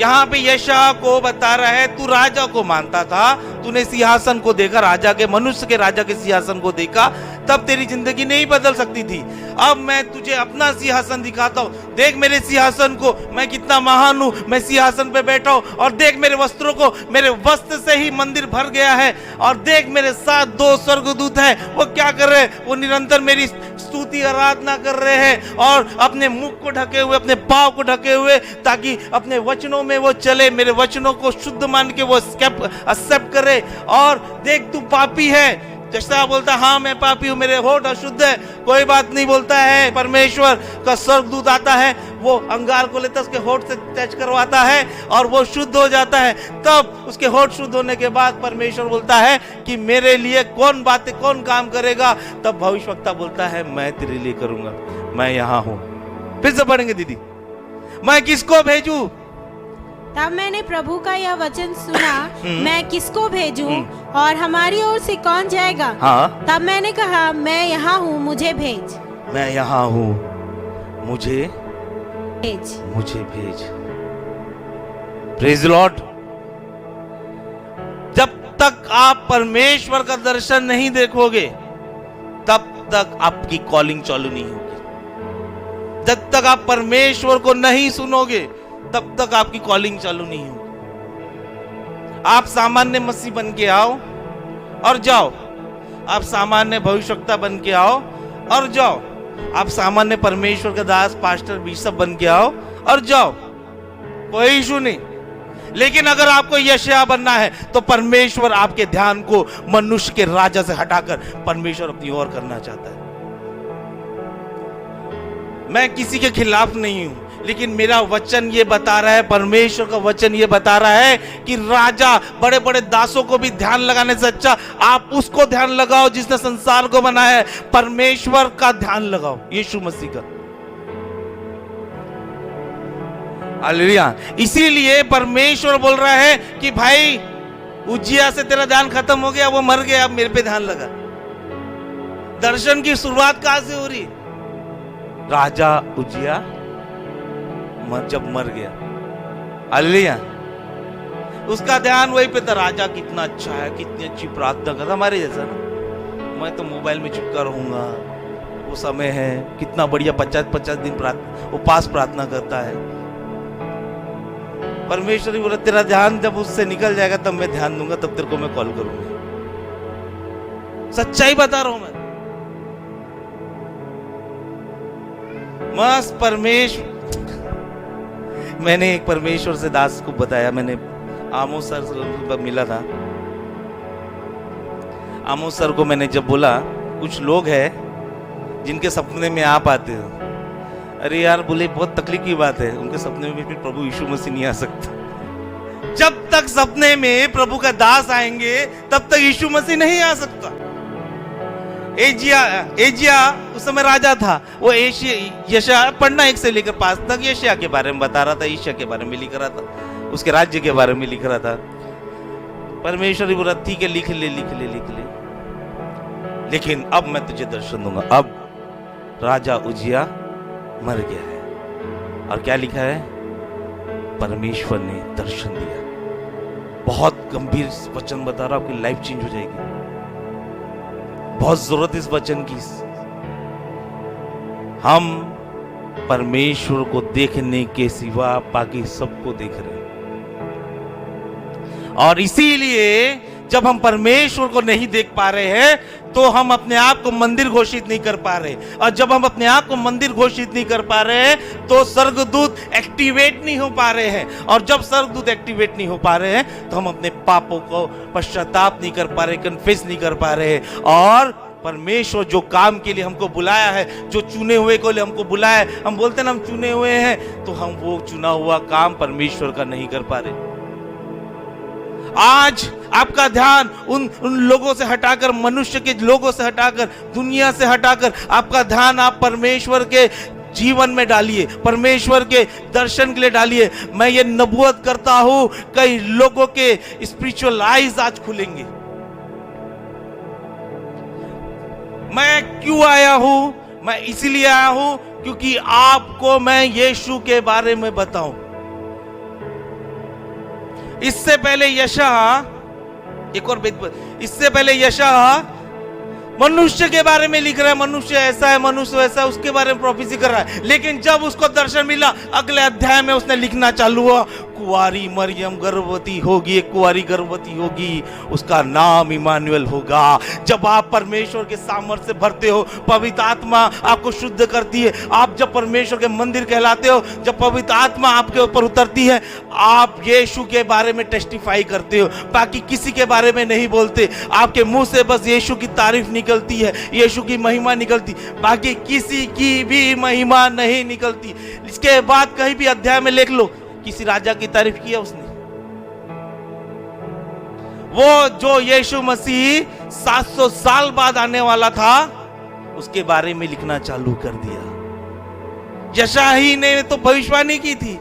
Speaker 1: यहाँ पे यशायाह को बता रहा है, तू राजा को मानता था, तूने सिंहासन को देखा, राजा के, मनुष्य के राजा के सिंहासन को देखा, तब तेरी जिंदगी नहीं बदल सकती थी। अब मैं तुझे अपना सिंहासन दिखाता हूँ, देख मेरे सिंहासन को, मैं कितना महान हूँ, मैं सिंहासन पे बैठा हूँ, और देख मेरे वस्त्रों को, मेरे वस्त्र से ही मंदिर भर गया है। और देख मेरे साथ 2 स्वर्गदूत हैं, वो क्या कर रहे हैं? वो निरंतर मेरी स्तुति आराधना कर रहे हैं, और अपने मुख को ढके हुए, अपने पाँव को ढके हुए, ताकि अपने वचनों में वो चले, मेरे वचनों को शुद्ध मान के वो एक्सेप्ट करे। और देख तू पापी है, यशायाह बोलता हाँ मैं पापी हूँ, मेरे होठ अशुद्ध है, कोई बात नहीं बोलता है। परमेश्वर का स्वर्गदूत आता है, वो अंगार को लेता, उसके होठ से टच करवाता है, और वो शुद्ध हो जाता है। तब उसके होठ शुद्ध होने के बाद परमेश्वर बोलता है कि मेरे लिए कौन बातें, कौन काम करेगा? तब भविष्यवक्ता बोलता है मैं तेरे लिए करूंगा, मैं यहाँ हूं। फिर से पढ़ेंगे दीदी, मैं किसको भेजूं?
Speaker 2: तब मैंने प्रभु का यह वचन सुना, मैं किसको भेजूं और हमारी ओर से कौन जाएगा?
Speaker 1: हाँ।
Speaker 2: तब मैंने कहा मैं यहाँ हूँ, मुझे भेज।
Speaker 1: मैं यहाँ हूँ, मुझे
Speaker 2: भेज,
Speaker 1: मुझे भेज। Praise Lord. जब तक आप परमेश्वर का दर्शन नहीं देखोगे, तब तक आपकी कॉलिंग चालू नहीं होगी। जब तक आप परमेश्वर को नहीं सुनोगे, तब तक आपकी कॉलिंग चालू नहीं होगी। आप सामान्य मसीह बन के आओ और जाओ, आप सामान्य भविष्यवक्ता बन के आओ और जाओ, आप सामान्य परमेश्वर का दास, पास्टर, बिशप बन के आओ और जाओ, कोई इशू नहीं। लेकिन अगर आपको यशायाह बनना है, तो परमेश्वर आपके ध्यान को मनुष्य के राजा से हटाकर परमेश्वर अपनी ओर करना चाहता है। मैं किसी के खिलाफ नहीं हूं, लेकिन मेरा वचन ये बता रहा है, परमेश्वर का वचन ये बता रहा है कि राजा बड़े बड़े दासों को भी ध्यान लगाने से अच्छा आप उसको ध्यान लगाओ जिसने संसार को बनाया है। परमेश्वर का ध्यान लगाओ, यीशु मसीह का। हालेलुया। इसीलिए परमेश्वर बोल रहा है कि भाई उज्जियाह से तेरा ध्यान खत्म हो गया, वो मर गया, अब मेरे पे ध्यान लगा। दर्शन की शुरुआत कहां से हो रही? राजा उज्जियाह जब मर गया। हालेलुया। उसका ध्यान वहीं पे था, राजा कितना अच्छा है, कितनी अच्छी प्रार्थना करता, हमारे जैसा ना। मैं तो मोबाइल में चिपका रहूंगा, वो समय है, कितना बढ़िया 50-50 दिन उपास प्रार्थना करता है। परमेश्वर ही बोला तेरा ध्यान जब उससे निकल जाएगा तब मैं ध्यान दूंगा, तब तेरे को मैं कॉल करूंगा। सच्चाई बता रहा हूं मैं। मस्त परमेश्वर। मैंने एक परमेश्वर से दास को बताया, मैंने आमोस सर से मिला था। आमोस सर को मैंने जब बोला, कुछ लोग हैं जिनके सपने में आप आते हो। अरे यार बोले, बहुत तकलीफ की बात है, उनके सपने में भी प्रभु यीशु मसीह नहीं आ सकता। जब तक सपने में प्रभु का दास आएंगे, तब तक यीशु मसीह नहीं आ सकता। एजिया उस समय राजा था, वो यशायाह पढ़ना 1 से लेकर 5 तक यशायाह के बारे में बता रहा था, ईशा के बारे में लिख रहा था, उसके राज्य के बारे में लिख रहा था। परमेश्वर ही बोला ठीक है, लिख ले। लेकिन अब मैं तुझे दर्शन दूंगा। अब राजा उज्जियाह मर गया है, और क्या लिखा है? परमेश्वर ने दर्शन दिया। बहुत गंभीर वचन बता रहा, आपकी लाइफ चेंज हो जाएगी। बहुत जरूरत इस वचन की। हम परमेश्वर को देखने के सिवा बाकी सबको देख रहे हैं, और इसीलिए जब हम परमेश्वर को नहीं देख पा रहे हैं तो हम अपने आप को मंदिर घोषित नहीं कर पा रहे, और जब हम अपने आप को मंदिर घोषित नहीं कर पा रहे हैं तो स्वर्गदूत एक्टिवेट नहीं हो पा रहे हैं, और जब स्वर्गदूत एक्टिवेट नहीं हो पा रहे हैं तो हम अपने पापों को पश्चाताप नहीं कर पा रहे, कन्फेस नहीं कर पा रहे, और परमेश्वर जो काम के लिए हमको बुलाया है, जो चुने हुए को लिए हमको बुलाया है, हम बोलते हैं ना हम चुने हुए हैं, तो हम वो चुना हुआ काम परमेश्वर का नहीं कर पा रहे। आज आपका ध्यान उन लोगों से हटाकर, मनुष्य के लोगों से हटाकर, दुनिया से हटाकर आपका ध्यान आप परमेश्वर के जीवन में डालिए, परमेश्वर के दर्शन के लिए डालिए। मैं ये नबूवत करता हूं, कई लोगों के स्पिरिचुअल आईज आज खुलेंगे। मैं क्यों आया हूं? मैं इसीलिए आया हूं क्योंकि आपको मैं यीशु के बारे में बताऊं। इससे पहले यशायाह, एक और इससे पहले यशायाह मनुष्य के बारे में लिख रहा है, मनुष्य ऐसा है, मनुष्य वैसा है, उसके बारे में प्रोफेसी कर रहा है। लेकिन जब उसको दर्शन मिला, अगले अध्याय में उसने लिखना चालू हुआ, कुंवारी मरियम गर्भवती होगी, एक कुंवारी गर्भवती होगी, उसका नाम इमानुएल होगा। जब आप परमेश्वर के सामर्थ्य से भरते हो, पवित्र आत्मा आपको शुद्ध करती है, आप जब परमेश्वर के मंदिर कहलाते हो, जब पवित्र आत्मा आपके ऊपर उतरती है, आप यीशु के बारे में टेस्टिफाई करते हो, बाकी किसी के बारे में नहीं बोलते। आपके मुंह से बस यीशु की तारीफ निकलती है, यीशु की महिमा निकलती, बाकी किसी की भी महिमा नहीं निकलती। इसके बाद कहीं भी अध्याय में लिख लो, किसी राजा की तारीफ किया उसने? वो जो यीशु मसीह 700 साल बाद आने वाला था, उसके बारे में लिखना चालू कर दिया। यशायाह ने तो भविष्यवाणी की थी,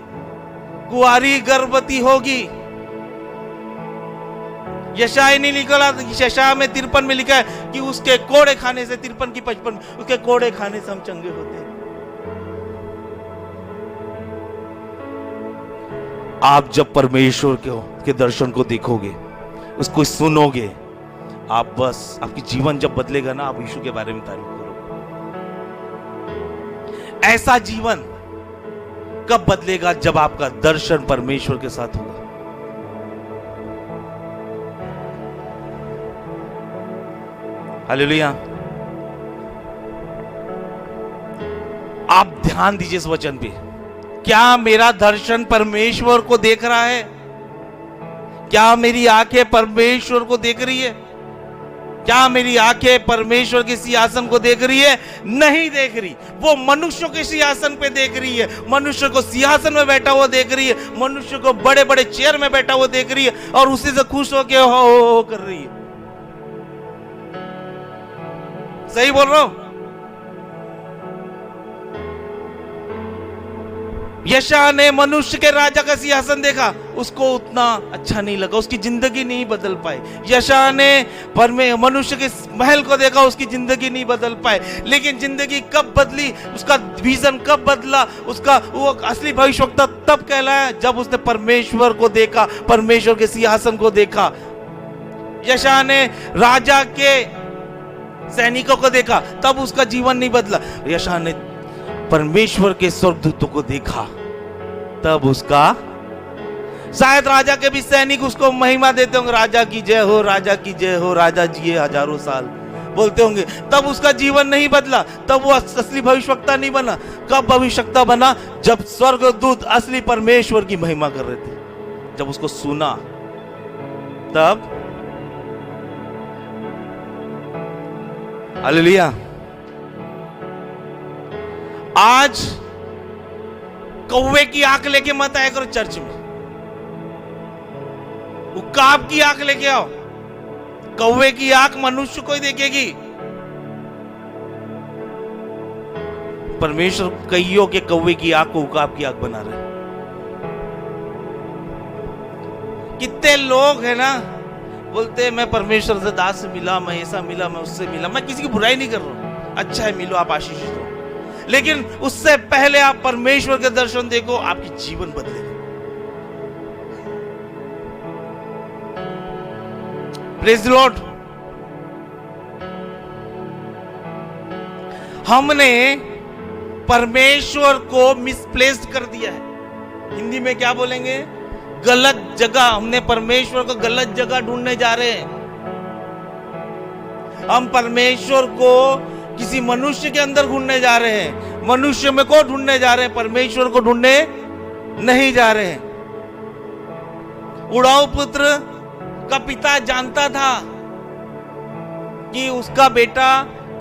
Speaker 1: कुंवारी गर्भवती होगी। यशायाह नहीं लिखा, यशायाह में 53 में लिखा है कि उसके कोड़े खाने से, 53 की 55, उसके कोड़े खाने से हम चंगे होते हैं। आप जब परमेश्वर के दर्शन को देखोगे, उसको सुनोगे, आप बस, आपकी जीवन जब बदलेगा ना, आप यीशु के बारे में तारीफ करोगे। ऐसा जीवन कब बदलेगा? जब आपका दर्शन परमेश्वर के साथ होगा। हालेलुया। आप ध्यान दीजिए इस वचन पे। क्या मेरा दर्शन परमेश्वर को देख रहा है? क्या मेरी आंखें परमेश्वर को देख रही है? क्या मेरी आंखें परमेश्वर के सिंहासन को देख रही है? नहीं देख रही। वो मनुष्यों के सिंहासन पे देख रही है, मनुष्य को सिंहासन में बैठा हुआ देख रही है, मनुष्य को बड़े बड़े चेयर में बैठा हुआ देख रही है, और उसी से खुश होकर हो कर रही है। सही बोल रहा हूं? यशायाह ने मनुष्य के राजा का सिंहासन देखा, उसको उतना अच्छा नहीं लगा, उसकी जिंदगी नहीं बदल पाए। यशायाह ने मनुष्य के महल को देखा, उसकी जिंदगी नहीं बदल पाए। लेकिन जिंदगी कब बदली, उसका विजन कब बदला, उसका वो असली भविष्यवक्ता तब कहलाया जब उसने परमेश्वर को देखा, परमेश्वर के सिंहासन को देखा। यशायाह ने राजा के सैनिकों को देखा, तब उसका जीवन नहीं बदला। यशायाह ने परमेश्वर के स्वर्गदूतों को देखा, तब उसका, शायद राजा के भी सैनिक उसको महिमा देते होंगे, राजा की जय हो, राजा की जय हो, राजा जिए हजारों साल बोलते होंगे, तब उसका जीवन नहीं बदला, तब वो असली भविष्यवक्ता नहीं बना। कब भविष्यवक्ता बना? जब स्वर्गदूत असली परमेश्वर की महिमा कर रहे थे, जब उसको सुना तब। हालेलुया। आज कौवे की आंख लेके मत आया करो चर्च में, उकाब की आंख लेके आओ। कौवे की आंख मनुष्य को ही देखेगी। परमेश्वर कईयों के कौवे की आंख को उकाब की आंख बना रहे। कितने लोग हैं ना, बोलते हैं मैं परमेश्वर से दास से मिला, मैं ऐसा मिला, मैं उससे मिला। मैं किसी की बुराई नहीं कर रहा हूं, अच्छा है, मिलो, आप आशीषित हो, लेकिन उससे पहले आप परमेश्वर के दर्शन देखो, आपकी जीवन बदलेगा। Praise the Lord. हमने परमेश्वर को मिसप्लेस्ड कर दिया है। हिंदी में क्या बोलेंगे? गलत जगह। हमने परमेश्वर को गलत जगह ढूंढने जा रहे हैं। हम परमेश्वर को किसी मनुष्य के अंदर ढूंढने जा रहे हैं, मनुष्य में को ढूंढने जा रहे हैं, परमेश्वर को ढूंढने नहीं जा रहे हैं। उड़ाऊ पुत्र का पिता जानता था कि उसका बेटा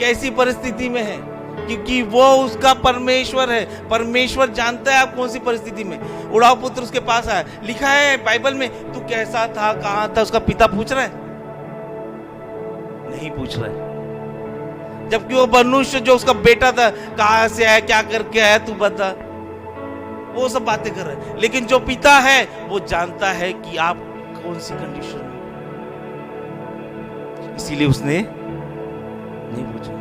Speaker 1: कैसी परिस्थिति में है, क्योंकि वो उसका परमेश्वर है। परमेश्वर जानता है आप कौन सी परिस्थिति में। उड़ाऊ पुत्र उसके पास आया, लिखा है बाइबल में, तू कैसा था, कहां था, उसका पिता पूछ रहा है? नहीं पूछ रहा है। जबकि वो मनुष्य जो उसका बेटा था, कहां से आया, क्या करके आया, तू बता, वो सब बातें कर रहा है। लेकिन जो पिता है वो जानता है कि आप कौन सी कंडीशन में, इसीलिए उसने नहीं पूछा।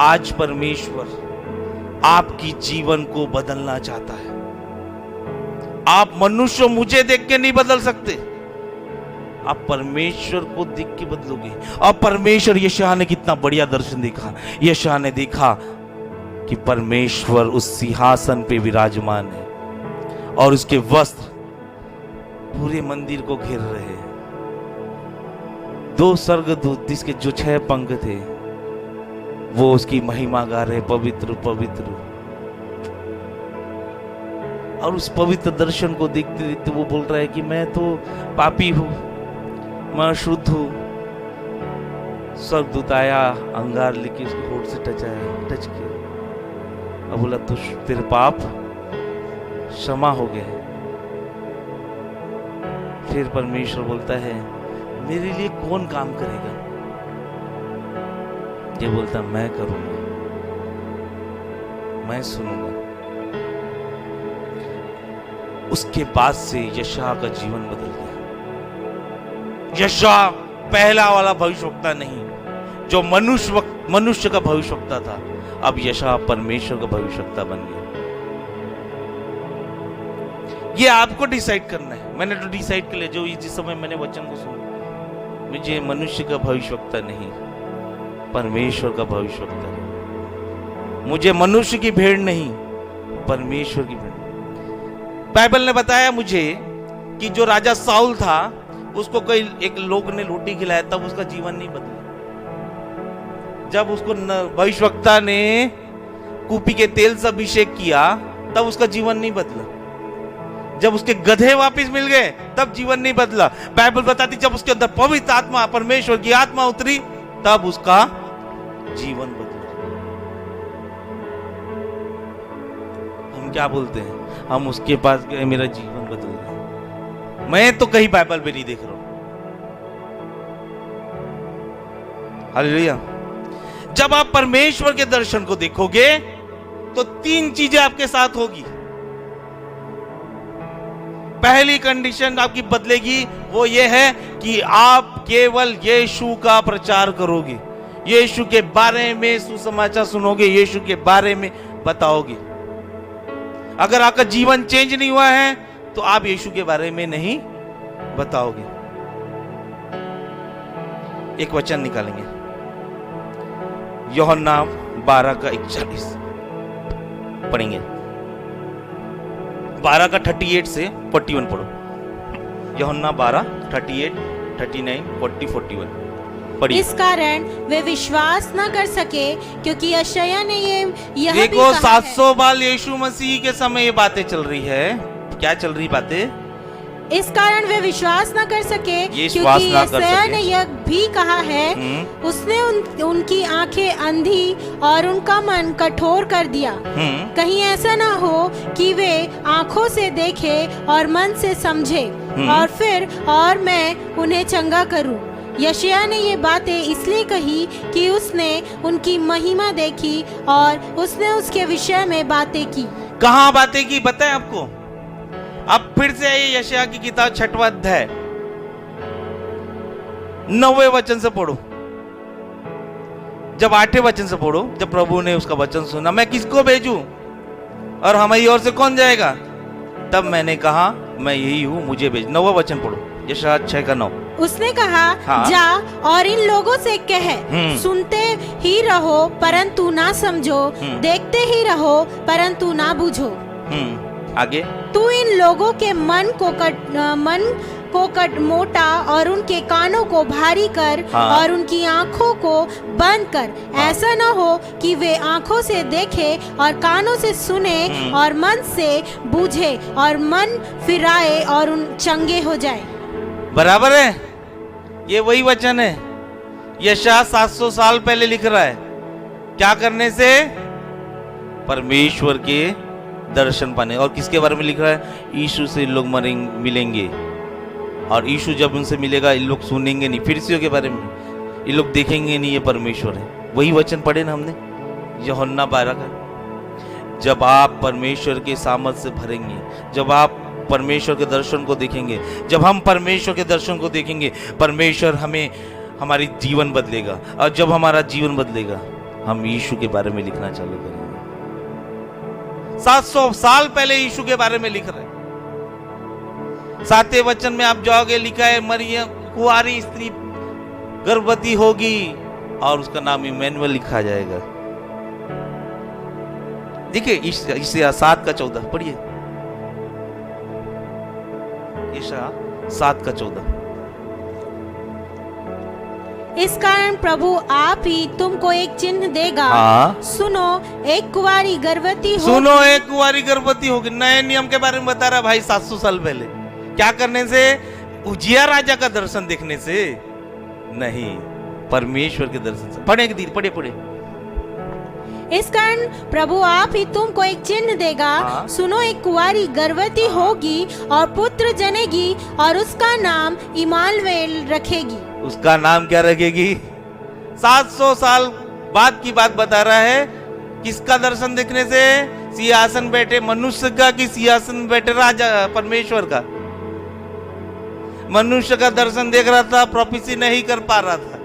Speaker 1: आज परमेश्वर आपकी जीवन को बदलना चाहता है। आप मनुष्य मुझे देख के नहीं बदल सकते, आप परमेश्वर को देख के बदलोगे। और परमेश्वर, यशायाह ने कितना बढ़िया दर्शन देखा। यशायाह ने देखा कि परमेश्वर उस सिंहासन पे विराजमान है और उसके वस्त्र पूरे मंदिर को घेर रहे हैं। दो स्वर्गदूत जिसके जो 6 पंख थे वो उसकी महिमा गा रहे, पवित्र पवित्र। और उस पवित्र दर्शन को देखते देखते वो बोल रहा है कि मैं तो पापी हूं, मैं शुद्ध हूं। स्वर्गदूत आया, अंगार लेके उसके होठ से टच किया और बोला, तो तेरे पाप क्षमा हो गए। फिर परमेश्वर बोलता है, मेरे लिए कौन काम करेगा? ये बोलता, मैं करूंगा, मैं सुनूंगा। उसके बाद से यशायाह का जीवन बदल गया। यशायाह पहला वाला भविष्यवक्ता नहीं जो मनुष्य का भविष्यवक्ता था, अब यशायाह परमेश्वर का भविष्यवक्ता बन गया। ये आपको डिसाइड करना है। मैंने तो डिसाइड कर लिया, जो जिस समय मैंने वचन को सुना, मुझे मनुष्य का भविष्यवक्ता नहीं, परमेश्वर का भविष्यवक्ता है। मुझे मनुष्य की भेड़ नहीं, परमेश्वर की भेड़। बाइबल ने बताया मुझे कि जो राजा साउल था, उसको कोई एक लोग ने रोटी खिलाया, तब उसका जीवन नहीं बदला। जब उसको भविष्यवक्ता ने कूपी के तेल से अभिषेक किया, तब उसका जीवन नहीं बदला। जब उसके गधे वापस मिल गए, तब जीवन नहीं बदला। बाइबल बताती जब उसके अंदर पवित्र आत्मा, परमेश्वर की आत्मा उतरी, तब उसका जीवन बदला। हम क्या बोलते हैं? हम उसके पास गए, मेरा जीवन बदल गया। मैं तो कहीं बाइबल में नहीं देख रहा हूं। हालेलुया। जब आप परमेश्वर के दर्शन को देखोगे तो 3 चीजें आपके साथ होगी। पहली कंडीशन आपकी बदलेगी, वो ये है कि आप केवल यीशु का प्रचार करोगे, यीशु के बारे में सुसमाचार सुनोगे, यीशु के बारे में बताओगे। अगर आपका जीवन चेंज नहीं हुआ है तो आप यीशु के बारे में नहीं बताओगे। एक वचन निकालेंगे, यूहन्ना 12:41 पढ़ेंगे। 12 का 38 से 41 पढ़ो। यूहन्ना 12:38, 39, 40, 41 पढ़िए।
Speaker 2: इस कारण वे विश्वास न कर सके, क्योंकि यशायाह ने यह भी
Speaker 1: देखो,
Speaker 2: कहा
Speaker 1: 700 बार यीशु मसीह के समय ये बातें चल रही है। क्या चल रही बातें?
Speaker 2: इस कारण वे विश्वास न कर सके, क्योंकि यशायाह ने यह भी कहा है, उसने उनकी आंखें अंधी और उनका मन कठोर कर दिया। कहीं ऐसा ना हो कि वे आंखों से देखे और मन से समझे और फिर और मैं उन्हें चंगा करूं। यशायाह ने ये बातें इसलिए कही कि उसने उनकी महिमा देखी और उसने उसके विषय में बातें की।
Speaker 1: कहां बातें की बताएं आपको? अब फिर से ये यशायाह की किताब 6वां अध्याय 9वें वचन से पढ़ो। जब 8वें वचन से पढ़ो, जब प्रभु ने उसका वचन सुना, मैं किसको भेजूं और हमारी ओर से कौन जाएगा? तब मैंने कहा, मैं यही हूं, मुझे भेज। 9वां वचन पढ़ो, यशायाह 6:9।
Speaker 2: उसने कहा, हाँ। जा और इन लोगों से कह, सुनते ही रहो परंतु ना समझो, देखते ही रहो परंतु ना बूझो।
Speaker 1: आगे,
Speaker 2: तू इन लोगों के मन को मोटा और उनके कानों को भारी कर
Speaker 1: हाँ।
Speaker 2: और उनकी आंखों को बंद कर, ऐसा न हो कि वे आंखों से देखे और कानों से सुने और मन से बूझे और मन फिराए और उन चंगे हो जाए।
Speaker 1: बराबर है, ये वही वचन है। यशायाह 700 साल पहले लिख रहा है, क्या करने से? परमेश्वर के दर्शन पाने। और किसके बारे में लिख रहा है? यीशु से लोग मिलेंगे, और यीशु जब उनसे मिलेगा इन लोग सुनेंगे नहीं, फिरसियों के बारे में ये लोग देखेंगे नहीं ये परमेश्वर है। वही वचन पढ़े ना हमने यूहन्ना 12 का। जब आप परमेश्वर के सामर्थ से भरेंगे, जब आप परमेश्वर के दर्शन को देखेंगे, जब हम परमेश्वर के दर्शन को देखेंगे, परमेश्वर हमें, हमारी जीवन बदलेगा। और जब हमारा जीवन बदलेगा, हम यीशु के बारे में लिखना चालू करेंगे। 700 साल पहले यीशु के बारे में लिख रहे हैं। 7वें वचन में आप जाओगे, लिखा है मरियम कुंवारी स्त्री गर्भवती होगी और उसका नाम इमैनुअल लिखा जाएगा। देखिए यशायाह 7:14 पढ़िए, यशायाह 7:14।
Speaker 2: इस कारण प्रभु आप ही तुमको एक चिन्ह देगा।
Speaker 1: हाँ।
Speaker 2: सुनो एक कुंवारी गर्भवती हो,
Speaker 1: सुनो एक कुंवारी गर्भवती होगी। नए नियम के बारे में बता रहा भाई 700 साल पहले। क्या करने से? उजिया राजा का दर्शन देखने से नहीं, परमेश्वर के दर्शन से। पढ़े पढ़े पढ़े।
Speaker 2: इस कारण प्रभु आप ही तुमको एक चिन्ह देगा।
Speaker 1: हाँ।
Speaker 2: सुनो एक कुंवारी गर्भवती होगी और पुत्र जनेगी और उसका नाम इमानुएल रखेगी।
Speaker 1: उसका नाम क्या रखेगी? 700 साल बाद की बात बता रहा है। किसका दर्शन देखने से? सिंहासन बैठे मनुष्य का, कि सिंहासन बैठे राजा परमेश्वर का? मनुष्य का दर्शन देख रहा था, प्रोफेसी नहीं कर पा रहा था।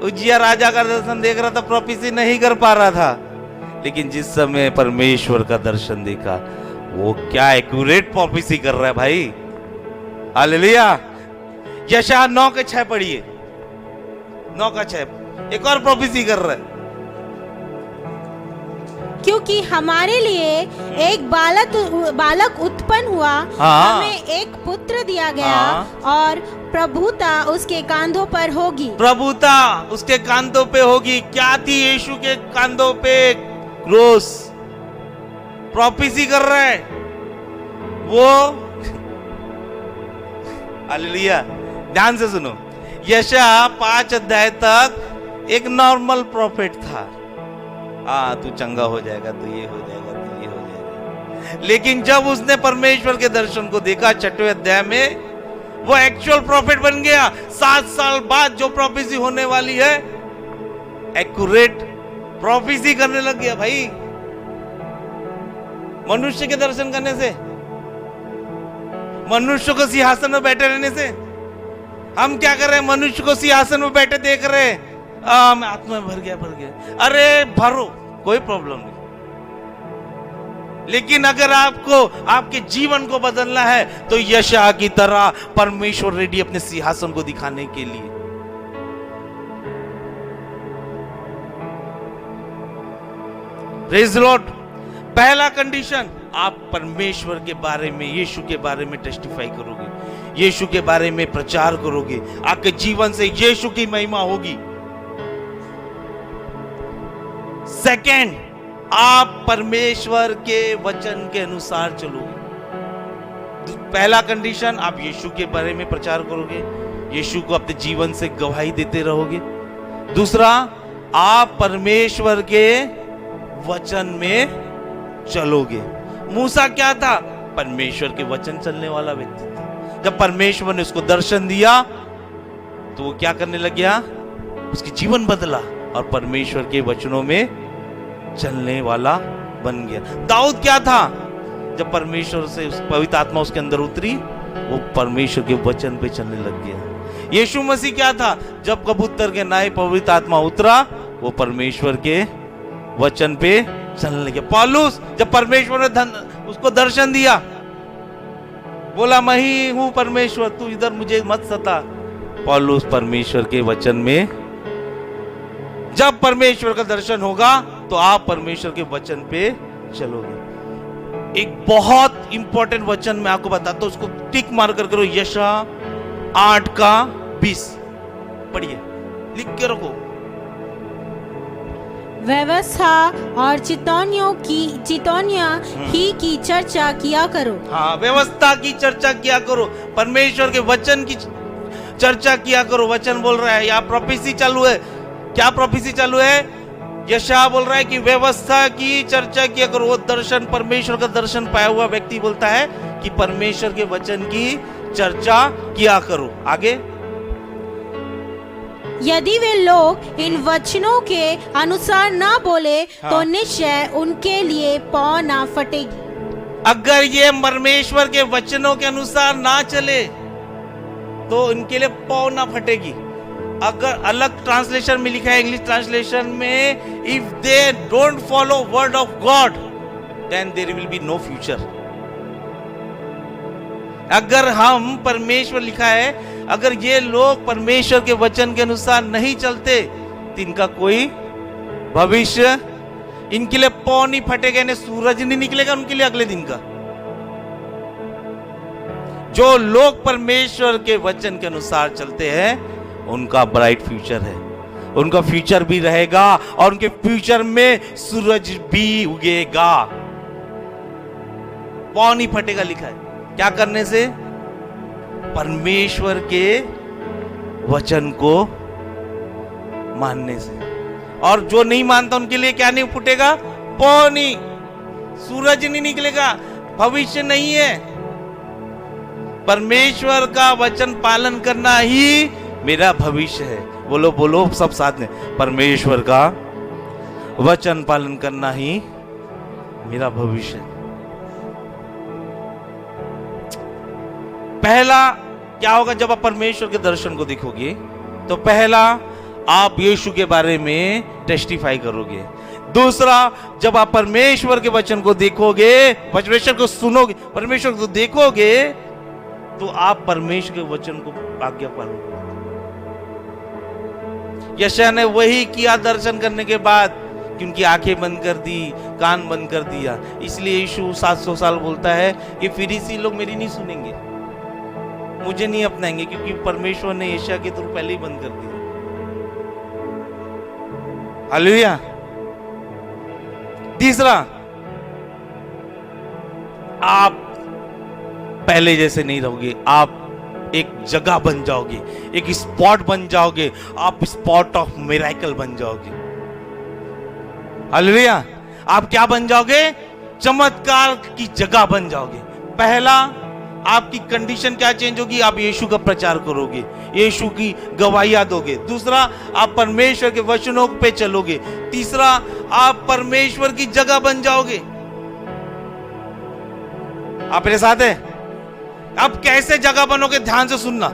Speaker 1: उजिया राजा का दर्शन देख रहा था, प्रोफेसी नहीं कर पा रहा था। लेकिन जिस समय परमेश्वर का दर्शन देखा, वो क्या एक्यूरेट प्रोफेसी कर रहा है भाई। हालेलुया। यशायाह 9:6 पढ़िए, 9:6 एक और प्रोफेसी कर रहा है।
Speaker 2: क्योंकि हमारे लिए एक बालक उत्पन्न हुआ,
Speaker 1: हाँ।
Speaker 2: हमें एक पुत्र दिया गया,
Speaker 1: हाँ।
Speaker 2: और प्रभुता उसके कांधों पर होगी।
Speaker 1: प्रभुता उसके कांधों पे होगी। क्या थी यीशु के कांधों पे? क्रूस। प्रोफेसी कर रहा है वो। हालेलुया। ध्यान से सुनो, यशायाह 5 अध्याय तक एक नॉर्मल प्रॉफिट था। तू चंगा हो जाएगा, तो ये हो जाएगा, तो ये हो जाएगा। लेकिन जब उसने परमेश्वर के दर्शन को देखा 6वें अध्याय में, वो एक्चुअल प्रॉफिट बन गया। 7 साल बाद जो प्रोफेसी होने वाली है, एक्यूरेट प्रोफेसी करने लग गया भाई। मनुष्य के दर्शन करने से, मनुष्य को सिंहासन में बैठे रहने से। हम क्या कर रहे हैं? मनुष्य को सिंहासन में बैठे देख रहे हैं। मैं आत्मा में भर गया। अरे भरो, कोई प्रॉब्लम नहीं। लेकिन अगर आपको आपके जीवन को बदलना है, तो यशायाह की तरह परमेश्वर रेडी अपने सिंहासन को दिखाने के लिए। Praise the Lord. पहला कंडीशन, आप परमेश्वर के बारे में, यीशु के बारे में टेस्टिफाई करोगे, यीशु के बारे में प्रचार करोगे, आपके जीवन से यीशु की महिमा होगी। सेकंड, आप परमेश्वर के वचन के अनुसार चलोगे। पहला कंडीशन, आप यीशु के बारे में प्रचार करोगे, यीशु को अपने जीवन से गवाही देते रहोगे। दूसरा, आप परमेश्वर के वचन में चलोगे। मूसा क्या था? परमेश्वर के वचन चलने वाला व्यक्ति था। जब परमेश्वर ने उसको दर्शन दिया, तो वो क्या करने लग गया? उसकी जीवन बदला और परमेश्वर के वचनों में चलने वाला बन गया। दाऊद क्या था? जब परमेश्वर से पवित्र आत्मा उसके अंदर उतरी, वो परमेश्वर के वचन पे चलने लग गया। यीशु मसीह क्या था? जब कबूतर के नाई पवित्र आत्मा उतरा, वो परमेश्वर के वचन पे चलने लगे। पौलुस, जब परमेश्वर ने उसको दर्शन दिया, बोला मैं ही हूं परमेश्वर, तू इधर मुझे मत सता। पौलुस परमेश्वर के वचन में, जब परमेश्वर का दर्शन होगा, तो आप परमेश्वर के वचन पे चलोगे। एक बहुत इंपॉर्टेंट वचन मैं आपको बताता हूं, उसको टिक मार कर करो। यशा 8:20 पढ़िए, लिख के रखो।
Speaker 2: व्यवस्था और चितौनियों ही की चर्चा किया करो।
Speaker 1: हाँ, व्यवस्था की चर्चा किया करो, परमेश्वर के वचन की चर्चा किया करो। वचन बोल रहा है, यहाँ प्रोफेसी चालू है। क्या प्रोफेसी चालू है? यशायाह बोल रहा है कि व्यवस्था की चर्चा किया करो। वो दर्शन, परमेश्वर का दर्शन पाया हुआ व्यक्ति बोलता है कि परमेश्वर के वचन की चर्चा किया करो। आगे,
Speaker 2: यदि वे लोग इन वचनों के अनुसार ना बोले
Speaker 1: हाँ।
Speaker 2: तो निश्चय उनके लिए पौ ना फटेगी।
Speaker 1: अगर ये परमेश्वर के वचनों के अनुसार ना चले तो इनके लिए पौ ना फटेगी। अगर अलग ट्रांसलेशन में लिखा है, इंग्लिश ट्रांसलेशन में, if they don't follow word of God then there will be no future. अगर हम परमेश्वर, लिखा है, अगर ये लोग परमेश्वर के वचन के अनुसार नहीं चलते तो इनका कोई भविष्य, इनके लिए पौ नहीं फटेगा, इन्हें सूरज नहीं निकलेगा उनके लिए अगले दिन का। जो लोग परमेश्वर के वचन के अनुसार चलते हैं उनका ब्राइट फ्यूचर है, उनका फ्यूचर भी रहेगा और उनके फ्यूचर में सूरज भी उगेगा। पौ नहीं फटेगा लिखा है, क्या करने से? परमेश्वर के वचन को मानने से। और जो नहीं मानता उनके लिए क्या नहीं फूटेगा? पौ नहीं, सूरज नहीं निकलेगा, भविष्य नहीं है। परमेश्वर का वचन पालन करना ही मेरा भविष्य है। बोलो बोलो सब साथ में, परमेश्वर का वचन पालन करना ही मेरा भविष्य है। पहला क्या होगा जब आप परमेश्वर के दर्शन को देखोगे? तो पहला, आप यीशु के बारे में टेस्टिफाई करोगे। दूसरा, जब आप परमेश्वर के वचन को देखोगे, परमेश्वर को सुनोगे, परमेश्वर को देखोगे, तो आप परमेश्वर के वचन को आज्ञा पालोगे। यशायाह ने वही किया दर्शन करने के बाद, क्योंकि आंखें बंद कर दी, कान बंद कर दिया। इसलिए यीशु 700 साल बोलता है कि फरीसी लोग मेरी नहीं सुनेंगे, मुझे नहीं अपनाएंगे, क्योंकि परमेश्वर ने यशायाह के थ्रू पहले ही बंद कर दिया। हालेलुया। तीसरा, आप पहले जैसे नहीं रहोगे, आप एक जगह बन जाओगे, एक स्पॉट बन जाओगे, आप स्पॉट ऑफ मिरेकल बन जाओगे। हालेलुया। आप क्या बन जाओगे? चमत्कार की जगह बन जाओगे। पहला, आपकी कंडीशन क्या चेंज होगी? आप यीशु का प्रचार करोगे, यीशु की गवाहियां दोगे। दूसरा, आप परमेश्वर के वचनों पे चलोगे। तीसरा, आप परमेश्वर की जगह बन जाओगे। आप मेरे साथ हैं? आप कैसे जगह बनोगे? ध्यान से सुनना,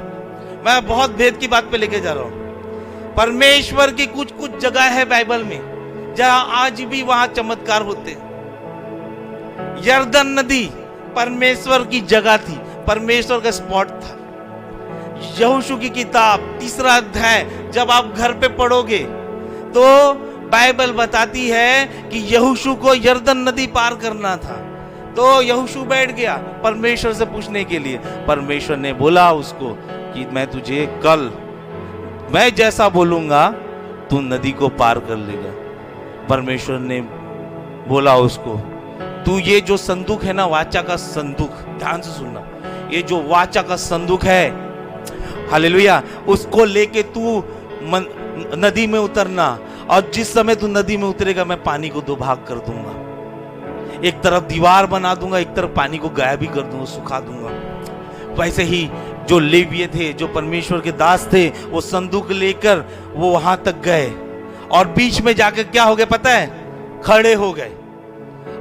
Speaker 1: मैं बहुत भेद की बात पे लेके जा रहा हूं। परमेश्वर की कुछ कुछ जगह है बाइबल में जहां आज भी वहां चमत्कार होते हैं। यरदन नदी परमेश्वर की जगह थी, परमेश्वर का स्पॉट था। यहोशू की किताब 3 अध्याय जब आप घर पे पढ़ोगे तो बाइबल बताती है कि यहोशू को यरदन नदी पार करना था। तो यहोशू बैठ गया परमेश्वर से पूछने के लिए। परमेश्वर ने बोला उसको कि मैं तुझे कल, मैं जैसा बोलूंगा तू नदी को पार कर लेगा। परमेश्वर ने बोला उसको, तू ये जो संदूक है ना, वाचा का संदूक, ध्यान से सुनना, ये जो वाचा का संदूक है, हालेलुया, उसको लेके तू नदी में उतरना, और जिस समय तू नदी में उतरेगा मैं पानी को 2 भाग कर दूंगा। एक तरफ दीवार बना दूंगा, एक तरफ पानी को गायब भी कर दूंगा, सुखा दूंगा। वैसे ही जो लेविये थे, जो परमेश्वर के दास थे, वो संदूक लेकर वो वहां तक गए और बीच में जाकर क्या हो गया पता है? खड़े हो गए।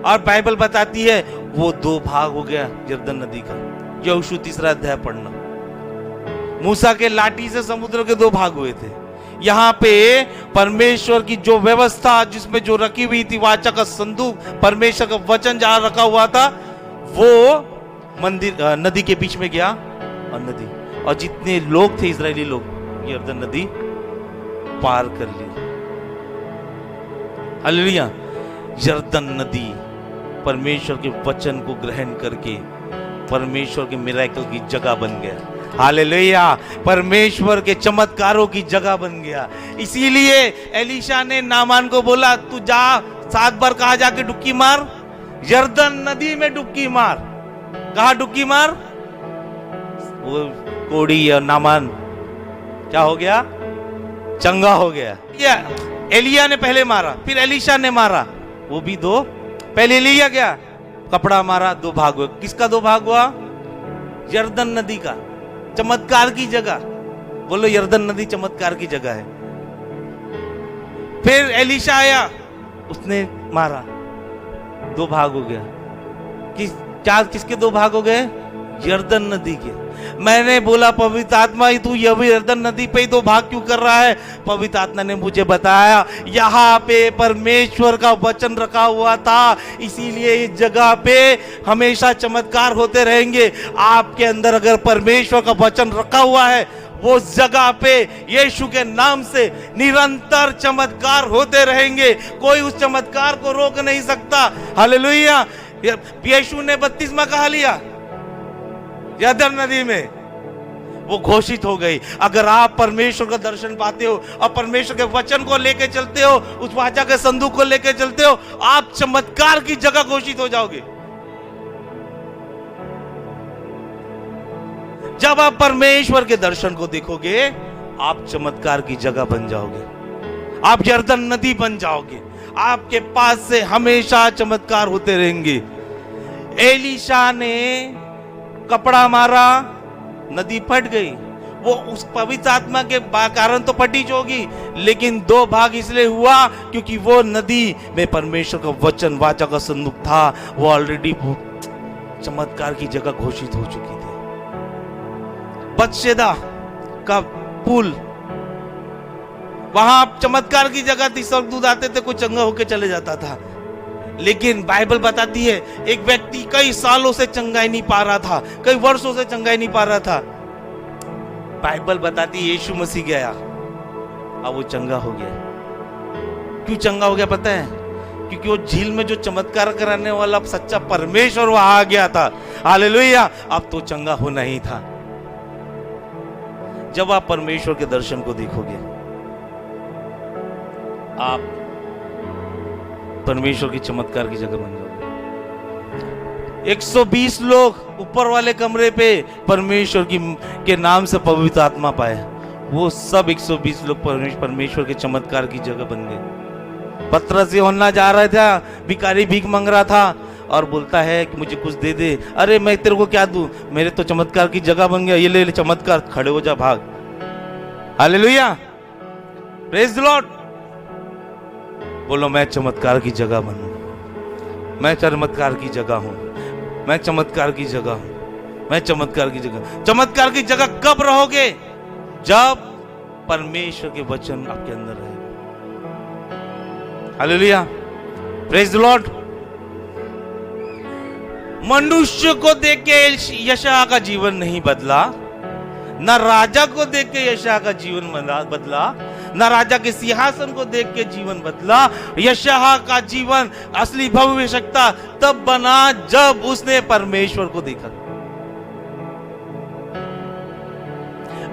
Speaker 1: और बाइबल बताती है वो 2 भाग हो गया यरदन नदी का। यहोशू 3 अध्याय पढ़ना। मूसा के लाठी से समुद्र के 2 भाग हुए थे। यहाँ पे परमेश्वर की जो व्यवस्था, जिसमें जो रखी हुई थी वाचा का संदूक, परमेश्वर का वचन जहां रखा हुआ था, वो मंदिर नदी के बीच में गया और नदी, और जितने लोग थे इजरायली लोग, यरदन नदी पार कर ली। हालेलुया। यरदन नदी परमेश्वर के वचन को ग्रहण करके परमेश्वर के मिरेकल की जगह बन गया। हालेलुया, परमेश्वर के चमत्कारों की जगह बन गया। इसीलिए एलीशा ने नामान को बोला, तू जा 7 बार कहा जाके डुबकी मार, यरदन नदी में डुबकी मार। कहा डुबकी मार? वो कोड़ी और नामान क्या हो गया? चंगा हो गया। एलिया ने पहले मारा, फिर एलीशा ने मारा, वो भी 2। पहले एलिया क्या कपड़ा मारा, 2 भाग हुए। किसका 2 भाग हुआ? यरदन नदी का, चमत्कार की जगह। बोलो यरदन नदी चमत्कार की जगह है। फिर एलीशा आया, उसने मारा, 2 भाग हो गया। किसके 2 भाग हो गए? यरदन नदी के। मैंने बोला पवित्र आत्मा तू ये भी यरदन नदी पे ही 2 भाग क्यों कर रहा है? पवित्र आत्मा ने मुझे बताया यहाँ पे परमेश्वर का वचन रखा हुआ था, इसीलिए इस जगह पे हमेशा चमत्कार होते रहेंगे। आपके अंदर अगर परमेश्वर का वचन रखा हुआ है, वो जगह पे यीशु के नाम से निरंतर चमत्कार होते रहेंगे। कोई उस चमत्कार को रोक नहीं सकता। हालेलुया। यीशु ने बपतिस्मा कहाँ लिया? यरदन नदी में। वो घोषित हो गई। अगर आप परमेश्वर का दर्शन पाते हो और परमेश्वर के वचन को लेके चलते हो, उस वाचा के संदूक को लेके चलते हो, आप चमत्कार की जगह घोषित हो जाओगे। जब आप परमेश्वर के दर्शन को देखोगे, आप चमत्कार की जगह बन जाओगे, आप यरदन नदी बन जाओगे। आपके पास से हमेशा चमत्कार होते रहेंगे। एलीशा ने कपड़ा मारा, नदी फट गई। वो उस पवित्र आत्मा के कारण तो फटी होगी, लेकिन 2 भाग इसलिए हुआ क्योंकि वो नदी में परमेश्वर का वचन वाचा का संदूक था। वो ऑलरेडी चमत्कार की जगह घोषित हो चुकी थी। बतशेदा का पुल, वहां चमत्कार की जगह थी। स्वर्गदूत आते थे, कोई चंगा होके चले जाता था। लेकिन बाइबल बताती है एक व्यक्ति कई सालों से चंगाई नहीं पा रहा था, कई वर्षों से चंगाई नहीं पा रहा था। बाइबल बताती है यीशु मसीह गया, अब वो चंगा हो गया। क्यों चंगा हो गया पता है? क्योंकि वो झील में जो चमत्कार कराने वाला सच्चा परमेश्वर वहां आ गया था। हालेलुया। अब तो चंगा होना ही था। जब आप परमेश्वर के दर्शन को देखोगे, आप परमेश्वर की चमत्कार की जगह बन जाओगे। 120 लोग ऊपर वाले कमरे पे परमेश्वर के नाम से पवित्र आत्मा पाए। वो सब 120 लोग परमेश्वर के चमत्कार की जगह बन गए। पतरस यूहन्ना जा रहा था, भिखारी भीख मांग रहा था और बोलता है कि मुझे कुछ दे दे। अरे मैं तेरे को क्या दूं, मेरे तो चमत्कार की जगह बन गया, ये ले चमत्कार, खड़े हो जा, भाग। Hallelujah, praise the Lord. बोलो मैं चमत्कार की जगह बनूं, मैं चमत्कार की जगह हूं, मैं चमत्कार की जगह हूं, मैं चमत्कार की जगह। चमत्कार की जगह कब रहोगे? जब परमेश्वर के वचन आपके अंदर रहेगा। Hallelujah, praise the Lord. मनुष्य को देख के यशायाह का जीवन नहीं बदला, न राजा को देख के यशायाह का जीवन बदला, न राजा के सिंहासन को देख के जीवन बदला। यशायाह का जीवन असली भविष्यवक्ता तब बना जब उसने परमेश्वर को देखा।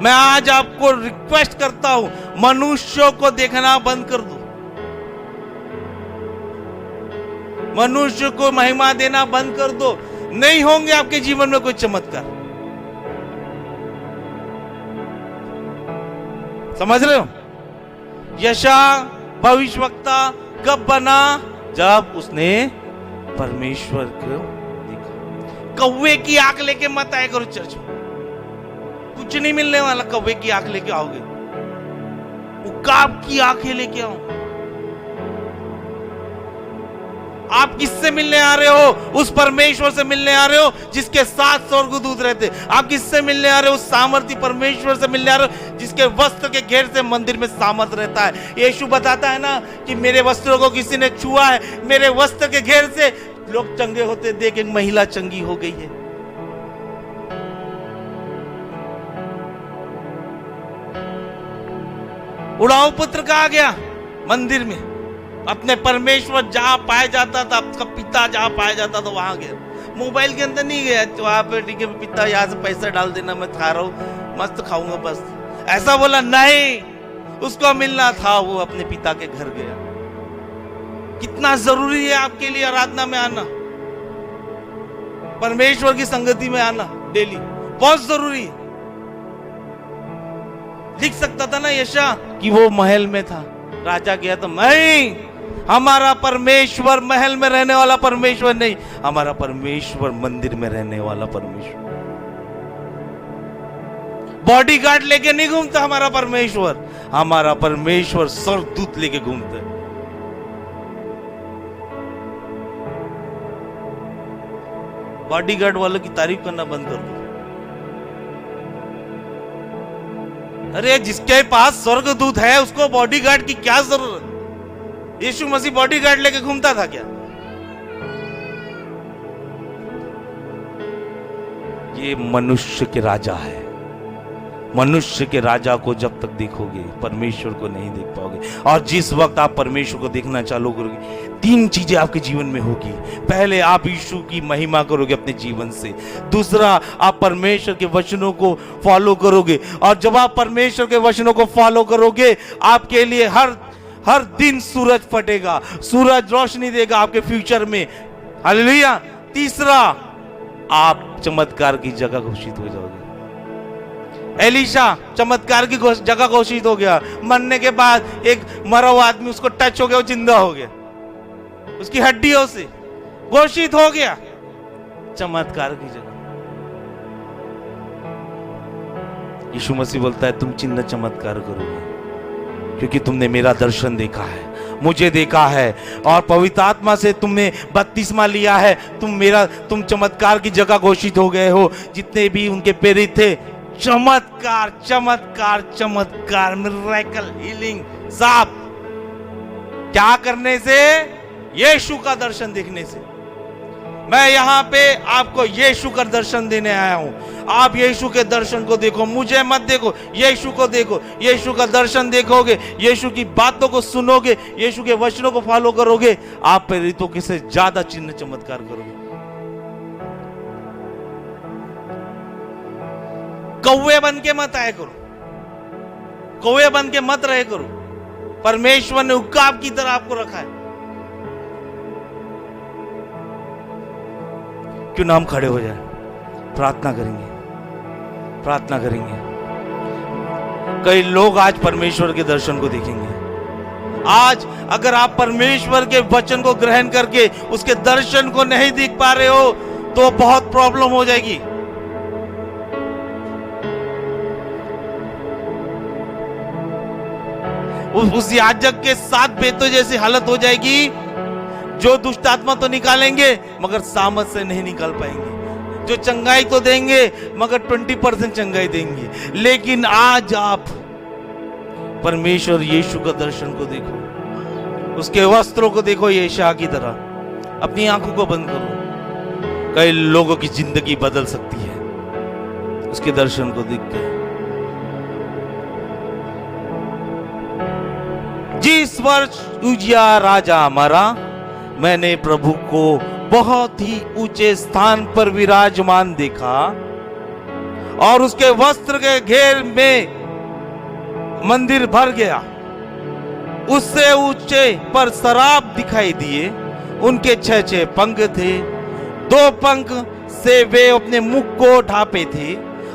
Speaker 1: मैं आज आपको रिक्वेस्ट करता हूं, मनुष्यों को देखना बंद कर दो, मनुष्य को महिमा देना बंद कर दो। नहीं होंगे आपके जीवन में कोई चमत्कार। समझ रहे हो? यशायाह भविष्यवक्ता कब बना? जब उसने परमेश्वर को देखा। कौवे की आंख लेके मत आया करो चर्च में, कुछ नहीं मिलने वाला। कौवे की आंख लेके आओगे, उकाब की आंखें लेके आओ। आप किससे मिलने आ रहे हो? उस परमेश्वर से मिलने आ रहे हो जिसके साथ स्वर्गदूत रहते। आप किससे मिलने आ रहे हो? उस सामर्थी परमेश्वर से मिलने आ रहे हो जिसके वस्त्र के घेर से मंदिर में सामर्थ रहता है। यीशु बताता है ना कि मेरे वस्त्रों को किसी ने छुआ है, मेरे वस्त्र के घेर से लोग चंगे होते देख एक महिला चंगी हो गई है। उड़ाऊ पुत्र कहा गया मंदिर में, अपने परमेश्वर जहां पाया जाता था, आपका पिता जहां पाया जाता था वहां गया। मोबाइल के अंदर नहीं गया, वहां पे ठीक है पिता यहाँ से पैसा डाल देना, मैं खा रहा हूँ, मस्त खाऊंगा बस, ऐसा बोला नहीं। उसको मिलना था, वो अपने पिता के घर गया। कितना जरूरी है आपके लिए आराधना में आना, परमेश्वर की संगति में आना डेली, बहुत जरूरी है। लिख सकता था ना यशा कि वो महल में था, राजा गया तो नहीं, हमारा परमेश्वर महल में रहने वाला परमेश्वर नहीं, हमारा परमेश्वर मंदिर में रहने वाला परमेश्वर। बॉडीगार्ड लेके नहीं घूमता हमारा परमेश्वर, हमारा परमेश्वर सरदूत लेके घूमता है। बॉडीगार्ड वालों की तारीफ करना बंद कर दो। अरे जिसके पास स्वर्गदूत है उसको बॉडीगार्ड की क्या जरूरत? यीशु मसीह बॉडीगार्ड लेके घूमता था क्या? ये मनुष्य के राजा है। मनुष्य के राजा को जब तक देखोगे परमेश्वर को नहीं देख पाओगे। और जिस वक्त आप परमेश्वर को देखना चालू करोगे, तीन चीजें आपके जीवन में होगी। पहले, आप यीशु की महिमा करोगे अपने जीवन से। दूसरा, आप परमेश्वर के वचनों को फॉलो करोगे। और जब आप परमेश्वर के वचनों को फॉलो करोगे, आपके लिए हर दिन सूरज फटेगा, सूरज रोशनी देगा आपके फ्यूचर में। हालेलुया। तीसरा, आप चमत्कार की जगह घोषित हो जाओगे। एलीशा चमत्कार की जगह घोषित हो गया। मरने के बाद एक मरा हुआ आदमी उसको टच हो गया, वो जिंदा हो गया, उसकी हड्डियों से घोषित हो गया चमत्कार की जगह। यीशु मसीह बोलता है तुम चिन्ह चमत्कार करोगे क्योंकि तुमने मेरा दर्शन देखा है, मुझे देखा है, और पवित्र आत्मा से तुमने बपतिस्मा लिया है। तुम चमत्कार की जगह घोषित हो गए हो। जितने भी उनके प्रेरित थे, चमत्कार चमत्कार चमत्कार, मिरेकल, हीलिंग, साफ। क्या करने से? यीशु का दर्शन देखने से। मैं यहाँ पे आपको यीशु का दर्शन देने आया हूँ। आप यीशु के दर्शन को देखो, मुझे मत देखो, यीशु को देखो। यीशु का दर्शन देखोगे, यीशु की बातों को सुनोगे, यीशु के वचनों को फॉलो करोगे, आप प्रेरितों के से ज्यादा चिन्ह चमत्कार करोगे। कौवे बन के मत आए करो, कौवे बन के मत रहे करो। परमेश्वर ने उकाब की तरह आपको रखा है। क्यों ना हम खड़े हो जाए, प्रार्थना करेंगे, प्रार्थना करेंगे। कई लोग आज परमेश्वर के दर्शन को देखेंगे। आज अगर आप परमेश्वर के वचन को ग्रहण करके उसके दर्शन को नहीं देख पा रहे हो तो बहुत प्रॉब्लम हो जाएगी। उस याजक के 7 बेतों जैसी हालत हो जाएगी, जो दुष्ट आत्मा तो निकालेंगे मगर सामर्थ से नहीं निकाल पाएंगे, जो चंगाई तो देंगे मगर 20% चंगाई देंगे। लेकिन आज आप परमेश्वर यीशु का दर्शन को देखो, उसके वस्त्रों को देखो यशायाह की तरह। अपनी आंखों को बंद करो। कई लोगों की जिंदगी बदल सकती है उसके दर्शन को देख के। जिस वर्ष उजिया राजा मरा, मैंने प्रभु को बहुत ही ऊंचे स्थान पर विराजमान देखा और उसके वस्त्र के घेर में मंदिर भर गया। उससे ऊंचे पर सराप दिखाई दिए। उनके 6 पंख थे। 2 पंख से वे अपने मुख को ढांपे थे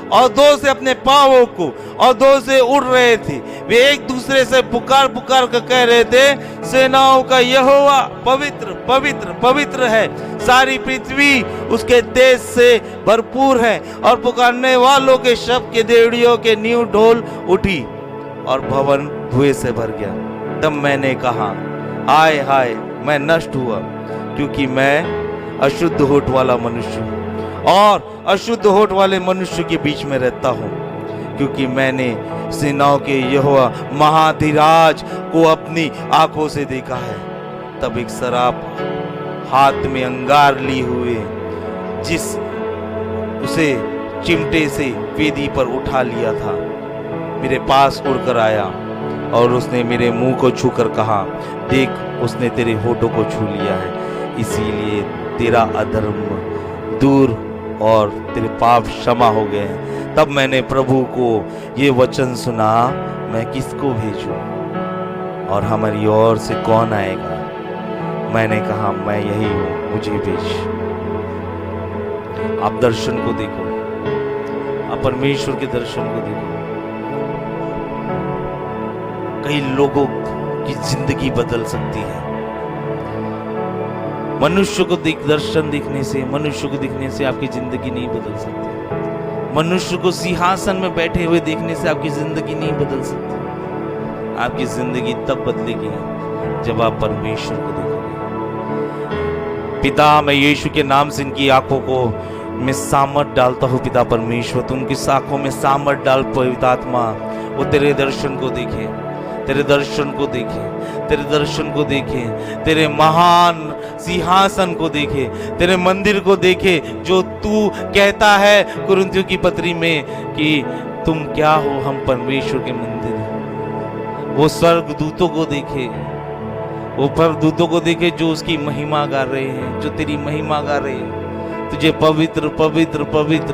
Speaker 1: और 2 से अपने पांवों को, और 2 से उड़ रहे थे। वे एक दूसरे से पुकार पुकार कर कह रहे थे, सेनाओं का यहोवा पवित्र पवित्र पवित्र है, सारी पृथ्वी उसके तेज से भरपूर है। और पुकारने वालों के शब्द के देवड़ियों के नींव ढोल उठी और भवन धुएं से भर गया। तब मैंने कहा, हाय हाय, मैं नष्ट हुआ, क्योंकि मैं अशुद्ध होठ वाला मनुष्य हूँ और अशुद्ध होठ वाले मनुष्य के बीच में रहता हूँ, क्योंकि मैंने सेनाओं के यहोवा महाधिराज को अपनी आंखों से देखा है। तब एक सराप हाथ में अंगार ली हुए, जिस उसे चिमटे से वेदी पर उठा लिया था, मेरे पास उड़कर आया और उसने मेरे मुंह को छूकर कहा, देख उसने तेरे होठों को छू लिया है, इसीलिए तेरा अधर्म दूर और तेरे पाप क्षमा हो गए हैं। तब मैंने प्रभु को ये वचन सुना, मैं किसको भेजूं और हमारी ओर से कौन आएगा? मैंने कहा, मैं यही हूं, मुझे भेज। आप दर्शन को देखो, आप परमेश्वर के दर्शन को देखो। कई लोगों की जिंदगी बदल सकती है। मनुष्य को दर्शन देखने से, मनुष्य को दिखने से आपकी जिंदगी नहीं बदल सकती। मनुष्य को सिंहासन में बैठे हुए देखने से आपकी जिंदगी नहीं बदल सकती। आपकी जिंदगी तब बदलेगी जब आप परमेश्वर को देखोगे। पिता, मैं यीशु के नाम से इनकी आंखों को मैं सामर्थ डालता हूँ। पिता परमेश्वर, तो उनकी आंखों में सामर्थ डाल पवित्र आत्मा, वो तेरे दर्शन को देखे, तेरे दर्शन को देखे, तेरे दर्शन को देखे, तेरे महान सिंहासन को देखे, तेरे मंदिर को देखे, जो तू कहता है कुरिन्थियों की पत्री में कि तुम क्या हो, हम परमेश्वर के मंदिर। वो स्वर्ग दूतों को देखे, वो पर दूतों को देखे जो उसकी महिमा गा रहे हैं, जो तेरी महिमा गा रहे हैं, तुझे पवित्र पवित्र पवित्र।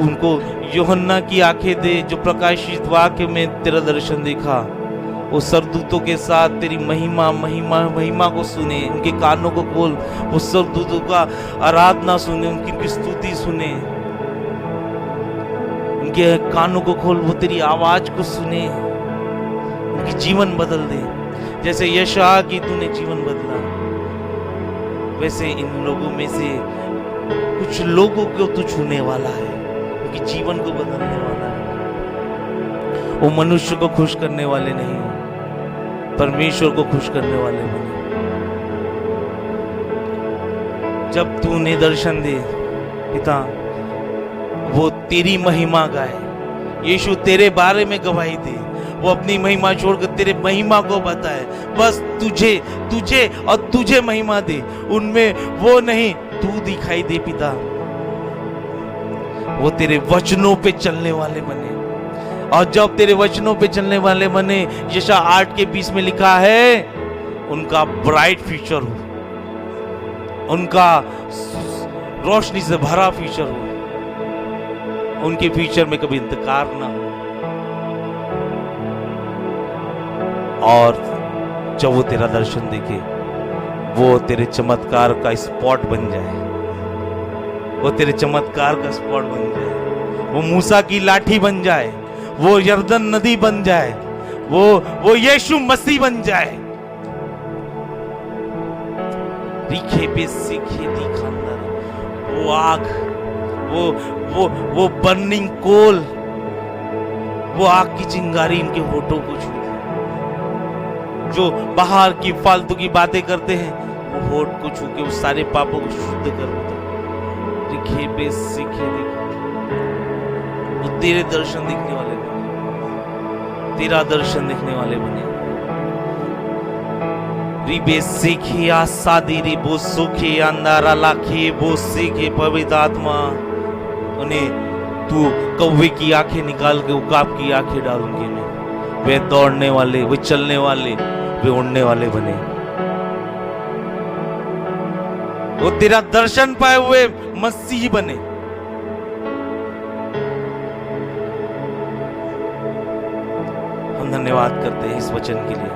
Speaker 1: उनको यूहन्ना की आंखें दे जो प्रकाशित वाक्य में तेरा दर्शन देखा, वो सरदूतों के साथ तेरी महिमा महिमा महिमा को सुने। उनके कानों को खोल, वो सरदूतों का आराधना सुने, उनकी स्तुति सुने। उनके कानों को खोल, वो तेरी आवाज को सुने, उनकी जीवन बदल दे। जैसे यशायाह की तूने जीवन बदला, वैसे इन लोगों में से कुछ लोगों को तू छूने वाला है, उनकी जीवन को बदलने वाला है। वो मनुष्य को खुश करने वाले नहीं, परमेश्वर को खुश करने वाले बने। जब तूने दर्शन दे पिता, वो तेरी महिमा गाए, यीशु तेरे बारे में गवाही दे, वो अपनी महिमा छोड़कर तेरे महिमा को बताए। बस तुझे तुझे और तुझे महिमा दे, उनमें वो नहीं, तू दिखाई दे पिता। वो तेरे वचनों पे चलने वाले बने, और जब तेरे वचनों पे चलने वाले बने, यशायाह 8:20 में लिखा है, उनका ब्राइट फ्यूचर हो, उनका रोशनी से भरा फ्यूचर हो, उनके फ्यूचर में कभी इंतकार ना हो। और जब वो तेरा दर्शन देखे, वो तेरे चमत्कार का स्पॉट बन जाए, वो तेरे चमत्कार का स्पॉट बन जाए, वो मूसा की लाठी बन जाए, वो यर्दन नदी बन जाए, वो यीशु मसीह बन जाए। रिखे पे सीखे दिखांदर, वो आग, वो बर्निंग कोल, वो आग की चिंगारी इनके होठों को छू। जो बाहर की फालतू की बातें करते हैं, वो होठ को छू के उस सारे पापों को शुद्ध कर देता। रिखे पे सीखे वो तेरे दर्शन देखने वाले बने, तेरा दर्शन देखने वाले बने। रिबे सीखे आसादी रे बो सुखे अंधारा लाखे बो सीखे पवित्र आत्मा, उन्हें तू कौवे की आंखें निकाल के उकाब की आंखें डाल उनके में। वे दौड़ने वाले, वे चलने वाले, वे उड़ने वाले बने। वो तेरा दर्शन पाए हुए मसीह बने। हम धन्यवाद करते हैं इस वचन के लिए।